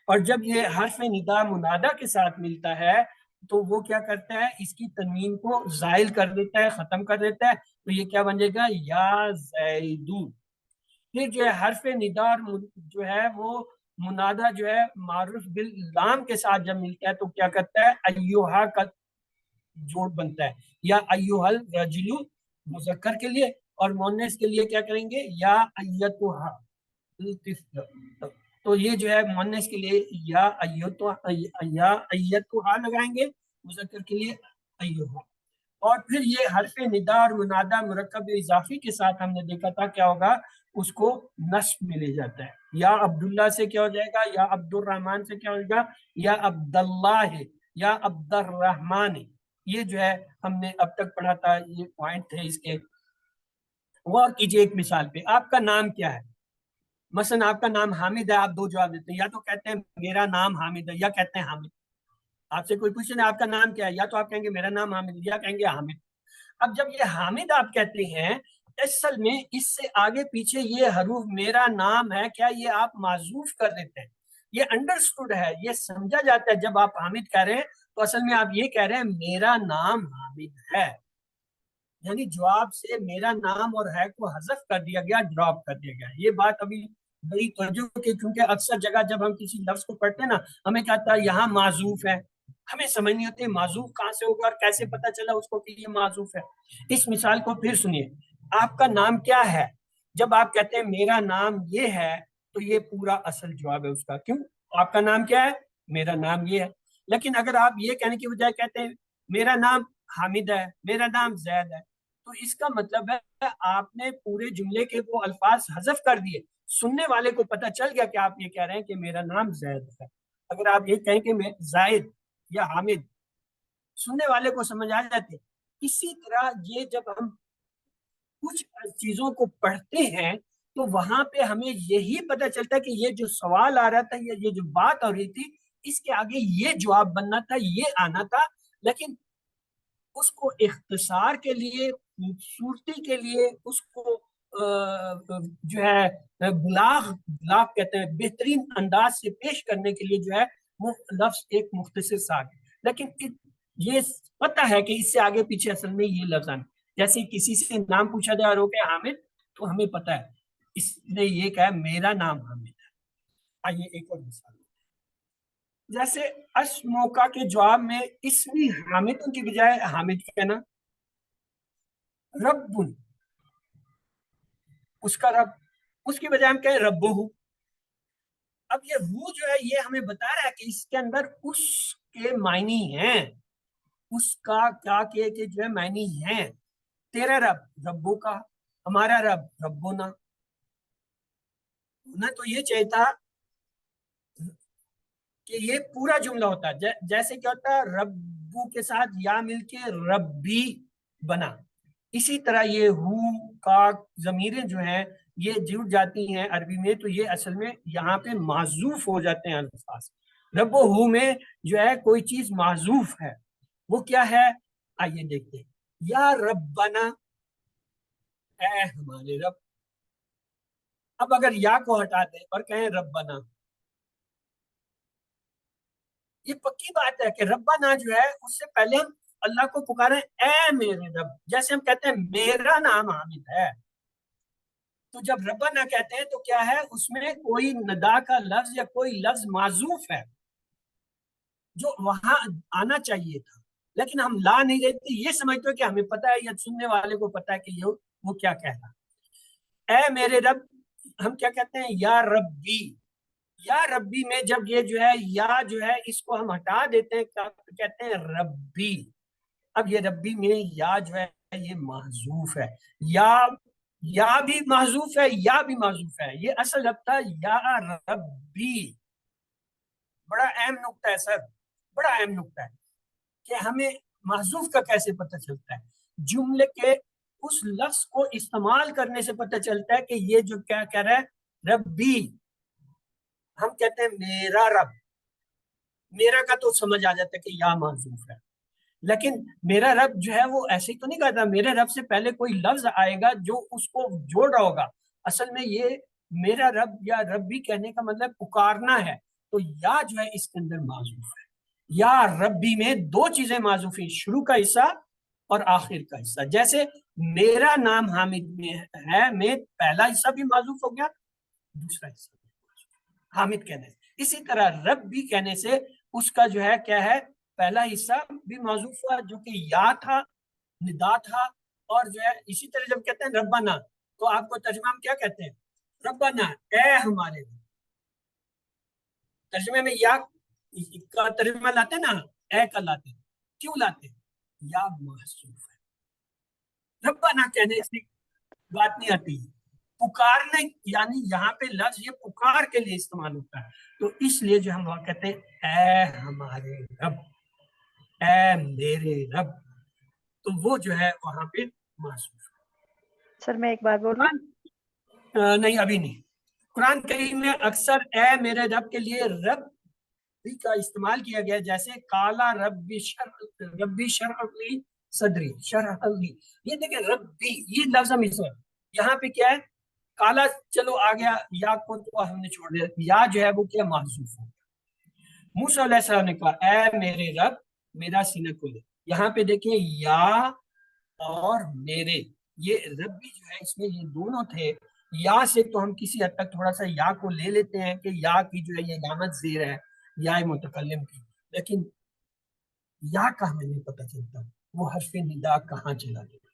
اور جب یہ حرف ندا منادا کے ساتھ ملتا ہے تو وہ کیا کرتا ہے، اس کی تنوین کو زائل کر دیتا ہے، ختم کر دیتا ہے. تو یہ کیا بن جائے گا، یا زیدو. پھر جو ہے حرف ندا جو ہے وہ منادا جو ہے معروف باللام کے ساتھ جب ملتا ہے تو کیا کرتا ہے، ایوہا کا جوڑ بنتا ہے، یا ایوہا الرجل مذکر کے لیے اور مونس کے لیے کیا کریں گے؟ یا ایتھا الطفل. تو یہ جو ہے مونس کے لیے یا ایتھا لگائیں گے، مذکر کے لیے ایھا. اور پھر یہ حرف ندا اور منادہ مرکب اضافی کے ساتھ ہم نے دیکھا تھا کیا ہوگا، اس کو نصب میں لے جاتا ہے. یا عبداللہ سے کیا ہو جائے گا؟ یا عبد الرحمن سے کیا ہو جائے گا؟ یا عبداللہ یا عبد الرحمن. یہ جو ہے ہم نے اب تک پڑھا تھا، یہ پوائنٹ تھے اس کے. غور کیجئے ایک مثال پہ، آپ کا نام کیا ہے؟ مثلا آپ کا نام حامد ہے، آپ دو جواب دیتے ہیں، یا تو کہتے ہیں میرا نام حامد ہے، یا کہتے ہیں حامد. آپ سے کوئی پوچھے نا آپ کا نام کیا ہے، یا تو آپ کہیں گے میرا نام حامد، یا کہیں گے حامد. اب جب یہ حامد آپ کہتے ہیں، اصل میں اس سے آگے پیچھے یہ حروف میرا نام ہے، کیا یہ آپ معذوف کر دیتے ہیں؟ یہ انڈرسٹوڈ ہے، یہ سمجھا جاتا ہے. جب آپ حامد کہہ رہے ہیں تو اصل میں آپ یہ کہہ رہے ہیں میرا نام حامد ہے، یعنی جواب سے میرا نام اور ہے کو حذف کر دیا گیا، ڈراپ کر دیا گیا. یہ بات ابھی بڑی توجہ کی، کیونکہ اکثر جگہ جب ہم کسی لفظ کو پڑھتے ہیں نا، ہمیں کہتا ہے یہاں معذوف ہے، ہمیں سمجھ نہیں ہوتی معذوف کہاں سے ہوگا اور کیسے پتا چلا اس کو کہ یہ معذوف ہے. اس مثال کو پھر سنیے. آپ کا نام کیا ہے؟ جب آپ کہتے ہیں میرا نام یہ ہے تو یہ پورا اصل جواب ہے اس کا. کیوں؟ آپ کا نام کیا ہے؟ میرا نام یہ ہے. لیکن اگر آپ یہ کہنے کی بجائے کہتے ہیں میرا نام حامد ہے، میرا نام زید ہے، تو اس کا مطلب ہے آپ نے پورے جملے کے وہ الفاظ حذف کر دیے. سننے والے کو پتہ چل گیا کہ آپ یہ کہہ رہے ہیں کہ میرا نام زید ہے. اگر آپ یہ کہیں کہ میں زائد یا حامد، سننے والے کو سمجھ آ جاتے. اسی طرح یہ جب ہم کچھ چیزوں کو پڑھتے ہیں تو وہاں پہ ہمیں یہی پتہ چلتا ہے کہ یہ جو سوال آ رہا تھا یا یہ جو بات ہو رہی تھی، اس کے آگے یہ جواب بننا تھا، یہ آنا تھا. لیکن اس کو اختصار کے لیے، خوبصورتی کے لیے، اس کو جو ہے بلاغ کہتے ہیں، بہترین انداز سے پیش کرنے کے لیے جو ہے وہ لفظ ایک مختصر سا ہے. لیکن یہ پتہ ہے کہ اس سے آگے پیچھے اصل میں یہ لفظ آنا. جیسے کسی سے نام پوچھا جائے اور کہ حامد، تو ہمیں پتہ ہے اس نے یہ کہا میرا نام حامد ہے. آئیے ایک اور مثال. جیسے موقع کے جواب میں اسمی حامد کی بجائے حامد کہنا، رب اس کا رب، اس کی بجائے ہم کہیں رب ہوں. اب یہ ہو جو ہے یہ ہمیں بتا رہا ہے کہ اس کے اندر اس کے معنی ہیں، اس کا کیا کہ جو ہے معنی ہیں. تیرا رب ربو کا، ہمارا رب ربنا. نہ تو یہ چاہیے تھا کہ یہ پورا جملہ ہوتا ہے، جیسے کیا ہوتا ہے ربو کے ساتھ یا مل کے ربی بنا. اسی طرح یہ ہو کا ضمیریں جو ہیں یہ جڑ جاتی ہیں عربی میں، تو یہ اصل میں یہاں پہ معذوف ہو جاتے ہیں الفاظ. رب و ہو میں جو ہے کوئی چیز معذوف ہے، وہ کیا ہے؟ آئیے دیکھتے ہیں. یا ربنا، اے ہمارے رب. اب اگر یا کو ہٹا دیں اور کہیں ربنا، یہ پکی بات ہے کہ ربنا جو ہے اس سے پہلے ہم اللہ کو پکارے اے میرے رب، جیسے ہم کہتے ہیں میرا نام حامد ہے. تو جب ربنا کہتے ہیں تو کیا ہے؟ اس میں کوئی ندا کا لفظ یا کوئی لفظ معذوف ہے جو وہاں آنا چاہیے تھا، لیکن ہم لا نہیں دیتے. یہ سمجھتے کہ ہمیں پتہ ہے یا سننے والے کو پتہ ہے کہ یہ وہ کیا کہہ رہا. اے میرے رب، ہم کیا کہتے ہیں؟ یا ربی. یا ربی میں جب یہ جو ہے یا جو ہے اس کو ہم ہٹا دیتے ہیں، کہتے ہیں ربی. اب یہ ربی میں یا جو ہے یہ محذوف ہے. یا بھی محذوف ہے، یا بھی محذوف ہے. یہ اصل لفظ یا ربی. بڑا اہم نقطہ ہے سر، بڑا اہم نقطہ ہے کہ ہمیں محذوف کا کیسے پتہ چلتا ہے. جملے کے اس لفظ کو استعمال کرنے سے پتہ چلتا ہے کہ یہ جو کیا کہہ رہا ہے ربی. ہم کہتے ہیں میرا رب، میرا کا تو سمجھ آ جاتا ہے کہ یا محذوف ہے، لیکن میرا رب جو ہے وہ ایسے تو نہیں کہتا. میرے رب سے پہلے کوئی لفظ آئے گا جو اس کو جوڑ رہا ہوگا. اصل میں یہ میرا رب یا ربی کہنے کا مطلب پکارنا ہے، تو یا جو ہے اس کے اندر معذوف ہے. یا ربی میں دو چیزیں معذوف ہیں، شروع کا حصہ اور آخر کا حصہ. جیسے میرا نام حامد میں ہے میں پہلا حصہ بھی معذوف ہو گیا، دوسرا حصہ بھی حامد کہنے سے. اسی طرح رب بھی کہنے سے اس کا جو ہے کیا ہے، پہلا حصہ بھی معذوف ہوا جو کہ یا تھا، ندا تھا، اور جو ہے اسی طرح جب کہتے ہیں ربنا تو آپ کو ترجمہ ہم کیا کہتے ہیں؟ ربنا اے ہمارے رب. ترجمے میں یا کا ترجمہ لاتے نا، اے کا لاتے، کیوں لاتے؟ یا محسوس ہے. ربنا کہنے سے بات نہیں آتی، پکارنے یعنی یہاں پہ لفظ یہ پکار کے لیے استعمال ہوتا ہے، تو اس لیے جو ہم وہاں کہتے ہیں اے ہمارے رب، اے میرے رب، تو وہ جو ہے وہاں پہ محسوس ہے. سر میں ایک بات بولوں؟ نہیں ابھی نہیں. قرآن کریم میں اکثر اے میرے رب کے لیے رب بھی کا استعمال کیا گیا، جیسے کالا ربی شرح لی صدری، شرح لی، یہ دیکھیں ربی یہ لفظ ہم اس وقت یہاں پہ کیا ہے؟ کالا چلو آ گیا، یا کو تو ہم نے چھوڑ دیا، یا جو ہے وہ کیا محذوف ہو. موسیٰ علیہ السلام نے کہا اے میرے رب میرا سینہ کھولے. یہاں پہ دیکھیں یا اور میرے، یہ ربی جو ہے اس میں یہ دونوں تھے. یا سے تو ہم کسی حد تک تھوڑا سا یا کو لے لیتے ہیں کہ یا کی جو ہے یہ علامت زیر ہے یا متکلم کی، لیکن یا کا ہمیں نہیں پتہ چلتا وہ حرف ندا کہاں چلا گیا.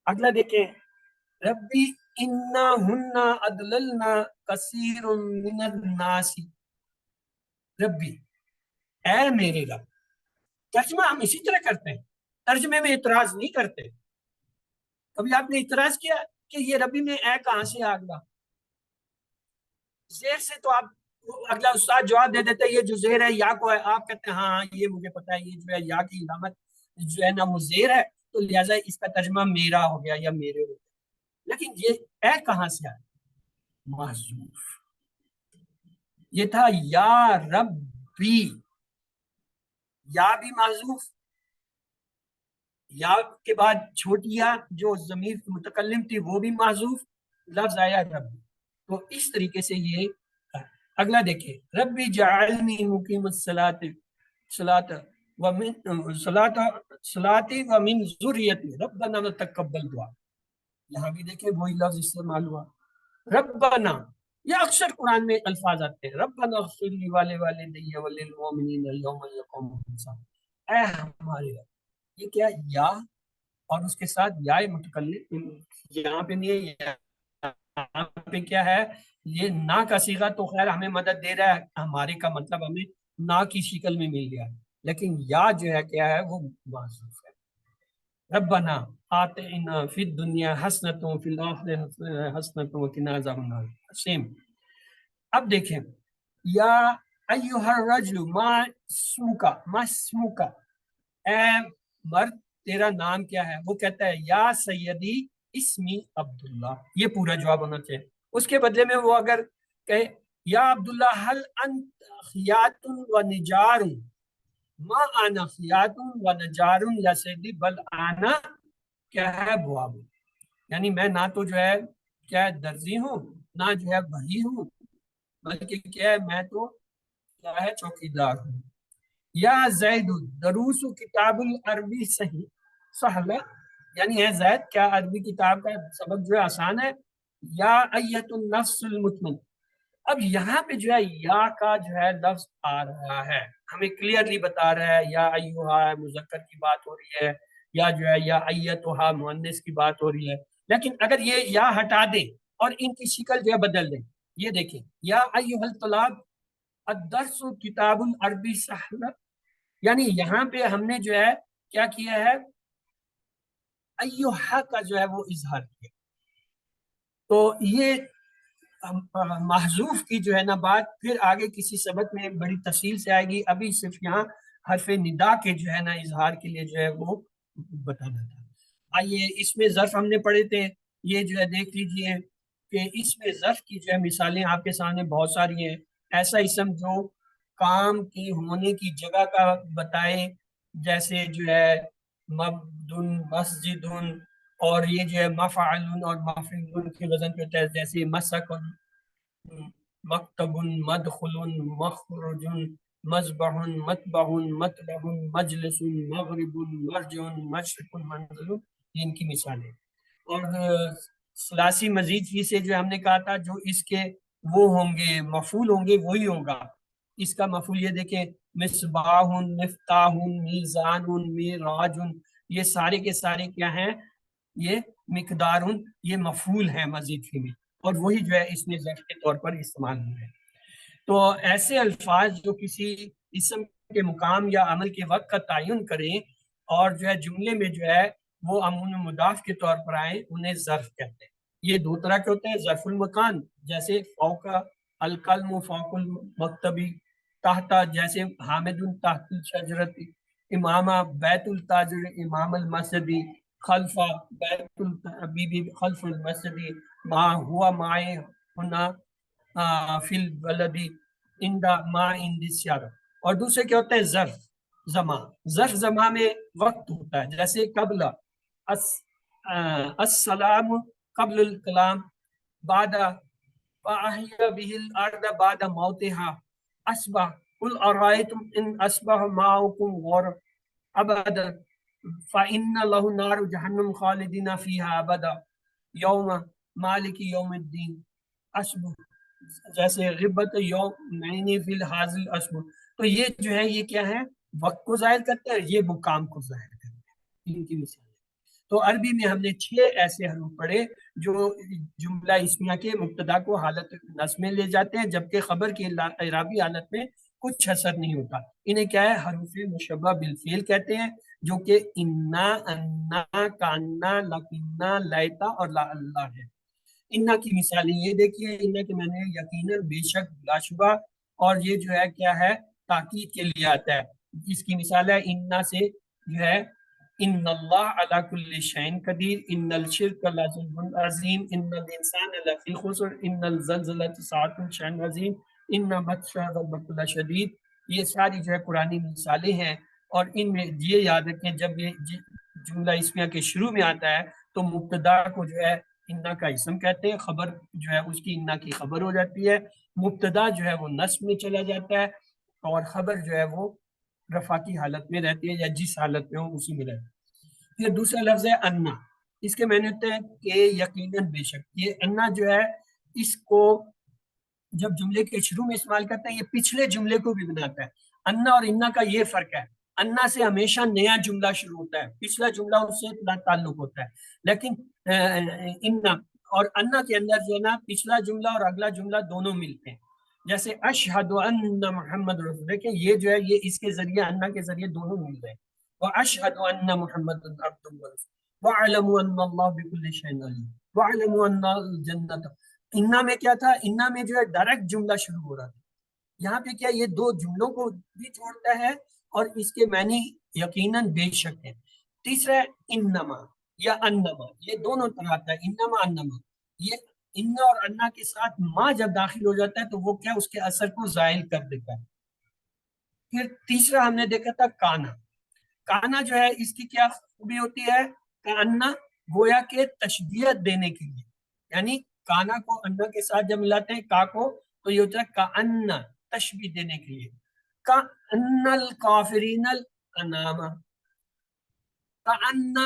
اگلا دیکھیں ربی انا ہننا ادللنا کثیر من الناس. ربی اے میرے رب، ترجمہ ہم اسی طرح کرتے ہیں، ترجمے میں اعتراض نہیں کرتے. کبھی آپ نے اعتراض کیا کہ یہ ربی میں اے کہاں سے آ گیا؟ زیر سے تو آپ اگلا استاد جواب دے دیتے یہ جو زیر ہے یا کو ہے، آپ کہتے ہیں ہاں یہ مجھے پتا ہے یہ جو ہے یا کی علامت جو ہے نا وہ زیر ہے، تو لہٰذا اس کا ترجمہ میرا ہو گیا یا میرے ہو گیا. لیکن یہ اے کہاں سے آیا؟ محذوف. یہ تھا یا ربی، یا بھی محذوف، یا کے بعد چھوٹی یا جو ضمیر متکلم تھی وہ بھی محذوف، لفظ آیا ربی. تو اس طریقے سے یہ. اگلا دیکھیں ربی جعلنی مقیم الصلاۃ ومن ذریتی ربنا وتقبل دعا. یہاں بھی دیکھیں وہی لفظ استعمال ہوا ربنا. یہ اکثر قرآن میں الفاظ آتے ہیں ربنا اغفر لی ولوالدی وللمؤمنین یوم یقوم الحساب. اے ہمارے رب، یہ کیا یا اور اس کے ساتھ یا متکلم یہاں پہ نہیں ہے، یہاں پہ کیا ہے یہ نا کا صیغہ تو خیر ہمیں مدد دے رہا ہے، ہمارے کا مطلب ہمیں نا کی شکل میں مل گیا ہے، لیکن یا جو ہے کیا ہے وہ محذوف ہے. ربنا آتنا فی الدنیا حسنۃ وفی الآخرۃ حسنۃ وقنا عذاب النار. سیم. اب دیکھیں یا ایھا الرجل ما اسمک، اے مرد تیرا نام کیا ہے؟ وہ کہتا ہے یا سیدی اسمی عبداللہ. یہ پورا جواب ہونا چاہیے. اس کے بدلے میں وہ اگر کہے یا عبداللہ حل انت خیات و نجار، ما انا خیات و نجار یا سیدی بل انا کیا ہے بواب. یعنی میں نہ تو جو ہے کیا درزی ہوں نہ جو ہے بھائی ہوں، بلکہ کیا ہے میں تو کیا ہے چوکیدار ہوں. یا زید دروس کتاب العربی صحیح سہل، یعنی ہے زید کیا عربی کتاب کا سبق جو ہے آسان ہے. یا ایت النفس المطمئن. اب یہاں پہ جو ہے یا کا جو ہے لفظ آ رہا ہے، ہمیں کلیئرلی بتا رہا ہے یا ایھا مذکر کی بات ہو رہی ہے، یا جو ہے یا ایتھا مؤنث کی بات ہو رہی ہے. لیکن اگر یہ یا ہٹا دیں اور ان کی شکل جو ہے بدل دیں، یہ دیکھیں یا ایھا الطلاب الدرس کتاب العربی سہل، یعنی یہاں پہ ہم نے جو ہے کیا کیا ہے ایھا کا جو ہے وہ اظہار کیا. تو یہ محذوف کی جو ہے نا بات پھر آگے کسی سبق میں بڑی تفصیل سے آئے گی، ابھی صرف یہاں حرف ندا کے جو ہے نا اظہار کے لیے جو ہے وہ بتانا تھا. آئیے اس میں ظرف ہم نے پڑھے تھے، یہ جو ہے دیکھ لیجئے کہ اس میں ظرف کی جو ہے مثالیں آپ کے سامنے بہت ساری ہیں. ایسا اسم جو کام کی ہونے کی جگہ کا بتائے، جیسے جو ہے مبدن مسجدن، اور یہ جو ہے مفعل اور مفعول کے وزن پہ ہوتا ہے، جیسے مسکن مکتب مدخل مخرج مذبح مطبع مطبخ مجلس مغرب مرجع مشرق منزل، یہ ان کی مثالیں. اور ثلاثی مزید فی سے جو ہم نے کہا تھا جو اس کے وہ ہوں گے مفعول ہوں گے وہی ہوگا. اس کا مفعول یہ دیکھیں مصباح مفتاح میزان معراج، یہ سارے کے سارے کیا ہیں؟ یہ مقدارن، یہ مفعول ہے مزید فی میں، اور وہی جو ہے اس میں ظرف کے طور پر استعمال ہوئے ہیں۔ تو ایسے الفاظ جو کسی اسم کے مقام یا عمل کے وقت کا تعین کریں اور جو ہے جملے میں جو ہے وہ امون مضاف کے طور پر آئیں، انہیں ظرف کہتے ہیں۔ یہ دو طرح کے ہوتے ہیں، ظرف المکان جیسے فوقا القلم فوق المکتبی، تحتا جیسے حامد تحت الشجرت، امامہ بیت التاجر امام المسجدی، خلفا بیت الطبیبی خلف المسجدی، ما ہوا مائے ہنا فی البلدی اندا ما اندی سیارہ۔ اور دوسرے کیا ہوتا ہے؟ ظرف زمان۔ ظرف زمان میں وقت ہوتا ہے، جیسے قبل السلام قبل الکلام، بعد فاحیا به الارض بعد موتها، اصبح قل ارایتم ان اصبح ماؤکم غورا ابدا فان له نار جہنم خالدین فیہا ابدا یوم مالک یوم الدین اصبح، جیسے غبت یوم نینی فی الحاضل اصبح۔ تو یہ جو ہے یہ کیا ہے؟ وقت کو ظاہر کرتے ہیں، یہ مقام کو ظاہر کرتے ہیں، ان کی مثال۔ تو عربی میں ہم نے 6 ایسے حروف پڑھے جو جملہ اسمیہ کے مبتدا کو حالت نصب میں لے جاتے ہیں، جبکہ خبر کی اعرابی حالت میں کچھ اثر نہیں ہوتا۔ انہیں کیا ہے؟ حروف مشبہ بالفعل کہتے ہیں، جو کہ انا، انا، کانا، لکنا، لیتا اور لا اللہ ہے۔ انا کی مثالیں یہ دیکھیے، انا کے معنی یقیناً، بے شک، بلا شبہ، اور یہ جو ہے کیا ہے؟ تاکید کے لیے آتا ہے۔ اس کی مثال ہے انا سے جو ہے ان اللہ علی کل شیء قدیر، ان الشرک لظلم عظیم، ان الانسان لفی خسر، ان الزلزلۃ ساعۃ شیء عظیم، ان بطش ربک لشدید۔ یہ ساری جو ہے قرآنی مثالیں ہیں، اور ان میں یہ یاد رکھیں جب یہ جملہ اسمیہ کے شروع میں آتا ہے تو مبتدا کو جو ہے انا کا اسم کہتے ہیں، خبر جو ہے اس کی انا کی خبر ہو جاتی ہے، مبتدا جو ہے وہ نصب میں چلا جاتا ہے، اور خبر جو ہے وہ رفع کی حالت میں رہتی ہے، یا جس حالت میں ہو اسی میں رہتی ہے۔ پھر دوسرا لفظ ہے انا، اس کے معنی ہوتے ہیں کہ یقیناً، بے شک۔ یہ انا جو ہے اس کو جب جملے کے شروع میں استعمال کرتے ہیں، یہ پچھلے جملے کو بھی بناتا ہے۔ انا اور انا کا یہ فرق ہے، انا سے ہمیشہ نیا جملہ شروع ہوتا ہے، پچھلا جملہ اس سے تعلق ہوتا ہے، لیکن انا اور انا کے اندر جو ہے نا پچھلا جملہ اور اگلا جملہ دونوں ملتے ہیں۔ جیسے اشہد ان محمد رسول، دیکھیں یہ جو ہے یہ اس کے ذریعے، انا کے ذریعے دونوں مل رہے ہیں۔ وَأَشْهَدُ أَنَّ مُحَمَّدًا عَبْدُهُ وَرَسُولُهُ وَاعْلَمُوا أَنَّ اللَّهَ بِكُلِّ شَيْءٍ عَلِيمٌ وَاعْلَمُوا أَنَّ الْجَنَّةَ۔ انا میں کیا تھا؟ انا میں جو ہے ڈائریکٹ جملہ شروع ہو رہا تھا، یہاں پہ کیا یہ دو جملوں کو بھی چھوڑتا ہے، اور اس کے معنی یقیناً، بے شک ہے۔ تیسرا ہے انما یا انما، یہ دونوں طرح آتا ہے، انما انما۔ یہ انا اور انا کے ساتھ ما جب داخل ہو جاتا ہے تو وہ کیا اس کے اثر کو زائل کر دیتا ہے۔ پھر تیسرا ہم نے دیکھا تھا کانا۔ کانا جو ہے اس کی کیا خوبی ہوتی ہے؟ کانا گویا کے تشبیہت دینے کے لیے، یعنی کانا کو انا کے ساتھ جب ملاتے ہیں کا کو تو یہ ہوتا ہے کانا، تشبیہ دینے کے لیے۔ کان الکافرین الانام، کانا،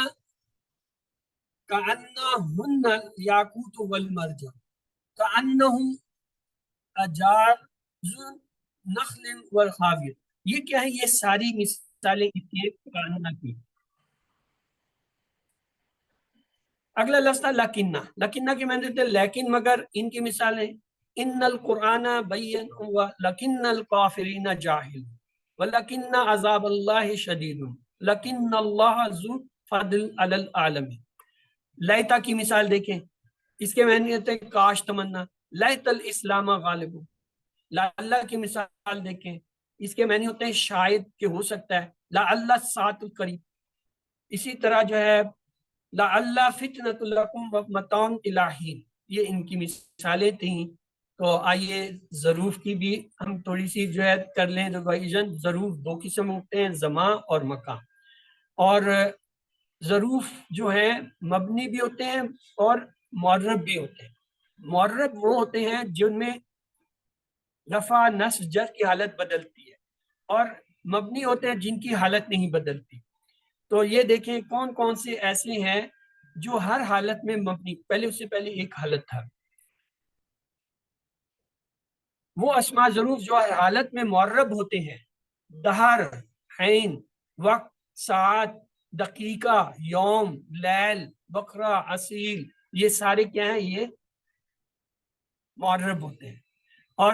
کانہن الیاقوت والمرجان، کانہم اجاز نخل والخاویہ۔ یہ کیا ہے؟ یہ ساری مثالیں اس کے کانا کی۔ اگلا لفظ تھا لکنہ۔ لکنہ کے معنی ہوتے ہیں لیکن، مگر۔ ان کی مثالیں ان القرآن بین ولکن الکافرین جاہل ولکن عذاب اللہ شدید لکن اللہ ذو فضل علی العالمین۔ لیتا کی مثال دیکھیں، اس کے معنی ہوتے ہیں کاش، تمنا، لیت الاسلام غالب۔ لعلہ کی مثال دیکھیں، اس کے معنی ہوتے ہیں شاید کہ ہو سکتا ہے، لعلہ الساعۃ قریب۔ اسی طرح جو ہے لعلہ فتنۃ لکم ومتاع الی حین، یہ ان کی مثالیں تھیں۔ تو آئیے ظروف کی بھی ہم تھوڑی سی جو ہے کر لیں ریوائزن۔ ظروف دو قسم ہوتے ہیں، زمان اور مکان۔ اور ظروف جو ہیں مبنی بھی ہوتے ہیں اور معرب بھی ہوتے ہیں۔ معرب وہ ہوتے ہیں جن میں رفع، نصب، جر کی حالت بدلتی ہے، اور مبنی ہوتے ہیں جن کی حالت نہیں بدلتی۔ تو یہ دیکھیں کون کون سے ایسے ہیں جو ہر حالت میں مبنی، پہلے اس سے پہلے ایک حالت تھا۔ وہ اسماء ظروف جو ہر حالت میں معرب ہوتے ہیں، دہر، حین، وقت، ساعت، دقیقہ، یوم، لیل، بکرا، اصیل، یہ سارے کیا ہیں؟ یہ معرب ہوتے ہیں. اور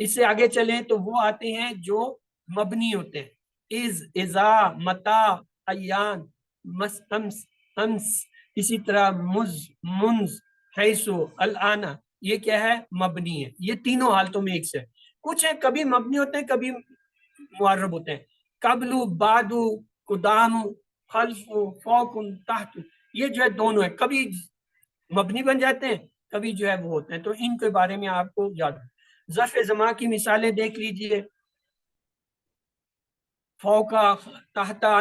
اس سے آگے چلیں تو وہ آتے ہیں جو مبنی ہوتے ہیں. از، ازا، متا، ایان، مس، امس، امس، اسی طرح مز، منز، حیثو، الانا، یہ کیا ہے؟ مبنی ہے. یہ تینوں حالتوں میں ایک سے. کچھ ہیں کبھی مبنی ہوتے ہیں کبھی معرب ہوتے ہیں. قبلو، بعدو، قدامو، خلفو، فوقن، تحت، یہ جو ہے دونوں ہیں، کبھی مبنی بن جاتے ہیں کبھی جو ہے وہ ہوتے ہیں. تو ان کے بارے میں آپ کو یاد ہے. ظرف زمان کی مثالیں دیکھ لیجئے. فوقا، تحتا،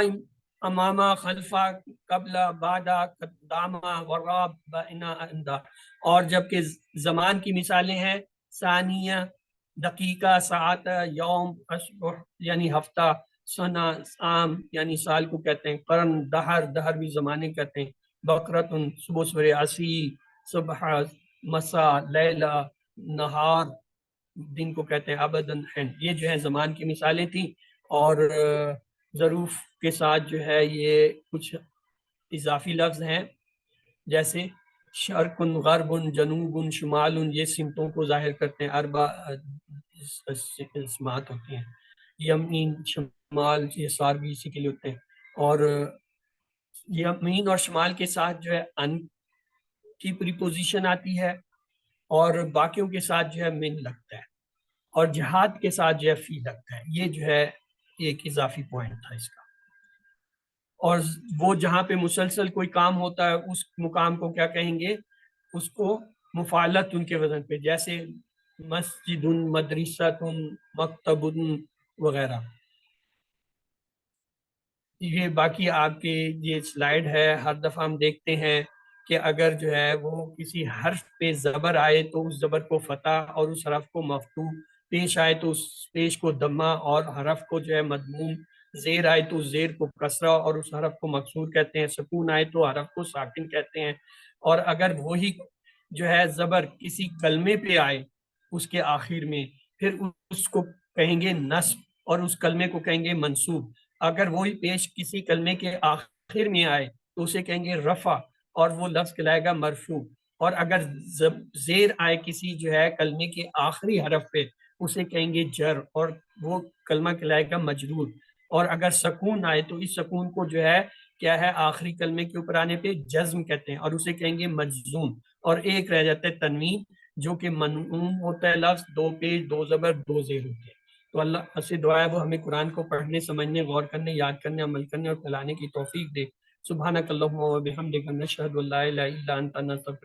اماما، خلفا، قبلا، بعدا، قداما، وراب، بائنا، اندا. اور جبکہ زمان کی مثالیں ہیں ثانیہ، دقیقہ، ساعت، یوم، اسبوع یعنی ہفتہ، سنہ، عام یعنی سال کو کہتے ہیں، قرن، دہر، دہر بھی زمانے کہتے ہیں، بقرتن صبح سویرے، اصیل صبح، مسا، لیلہ نہار دن کو کہتے ہیں، ابدن ہند. یہ جو ہے زمان کی مثالیں تھیں. اور ظروف کے ساتھ جو ہے یہ کچھ اضافی لفظ ہیں جیسے شرق، غرب، جنوب، شمال، یہ سمتوں کو ظاہر کرتے ہیں. اربع اسمات ہوتی ہیں. یمین، شمال، یہ سار بھی اسی کے لیے ہوتے ہیں. اور یمین اور شمال کے ساتھ جو ہے ان کی پریپوزیشن آتی ہے اور باقیوں کے ساتھ جو ہے من لگتا ہے اور جہاد کے ساتھ جو ہے فی لگتا ہے. یہ جو ہے ایک اضافی پوائنٹ تھا اس کا. اور وہ جہاں پہ مسلسل کوئی کام ہوتا ہے اس مقام کو کیا کہیں گے؟ اس کو مفعلت ان کے وزن پہ، جیسے مسجد، مدرسۃ، مکتب وغیرہ. یہ باقی آپ کے یہ سلائیڈ ہے، ہر دفعہ ہم دیکھتے ہیں کہ اگر جو ہے وہ کسی حرف پہ زبر آئے تو اس زبر کو فتح اور اس حرف کو مفتوح، پیش آئے تو اس پیش کو دمہ اور حرف کو جو ہے مضموم، زیر آئے تو اس زیر کو کسرہ اور اس حرف کو مکسور کہتے ہیں، سکون آئے تو حرف کو ساکن کہتے ہیں. اور اگر وہی جو ہے زبر کسی کلمے پہ آئے اس کے آخر میں، پھر اس کو کہیں گے نصب اور اس کلمے کو کہیں گے منصوب. اگر وہی پیش کسی کلمے کے آخر میں آئے تو اسے کہیں گے رفع اور وہ لفظ کہلائے گا مرفوع. اور اگر زیر آئے کسی جو ہے کلمے کے آخری حرف پہ اسے کہیں گے جر اور وہ کلمہ کہلائے گا مجرور. اور اگر سکون آئے تو اس سکون کو جو ہے کیا ہے آخری کلمے کے اوپر آنے پہ جزم کہتے ہیں اور اسے کہیں گے مجزوم. اور ایک رہ جاتا ہے تنوین جو کہ منعوم ہوتا ہے لفظ، دو پیش، دو زبر، دو زیر ہوتے ہیں. تو اللہ سے دعا ہے وہ ہمیں قرآن کو پڑھنے، سمجھنے، غور کرنے، یاد کرنے، عمل کرنے اور پھیلانے کی توفیق دے. سبحانک اللہم و بحمدک، نشہد ان لا الہ الا انت، نستغفرک.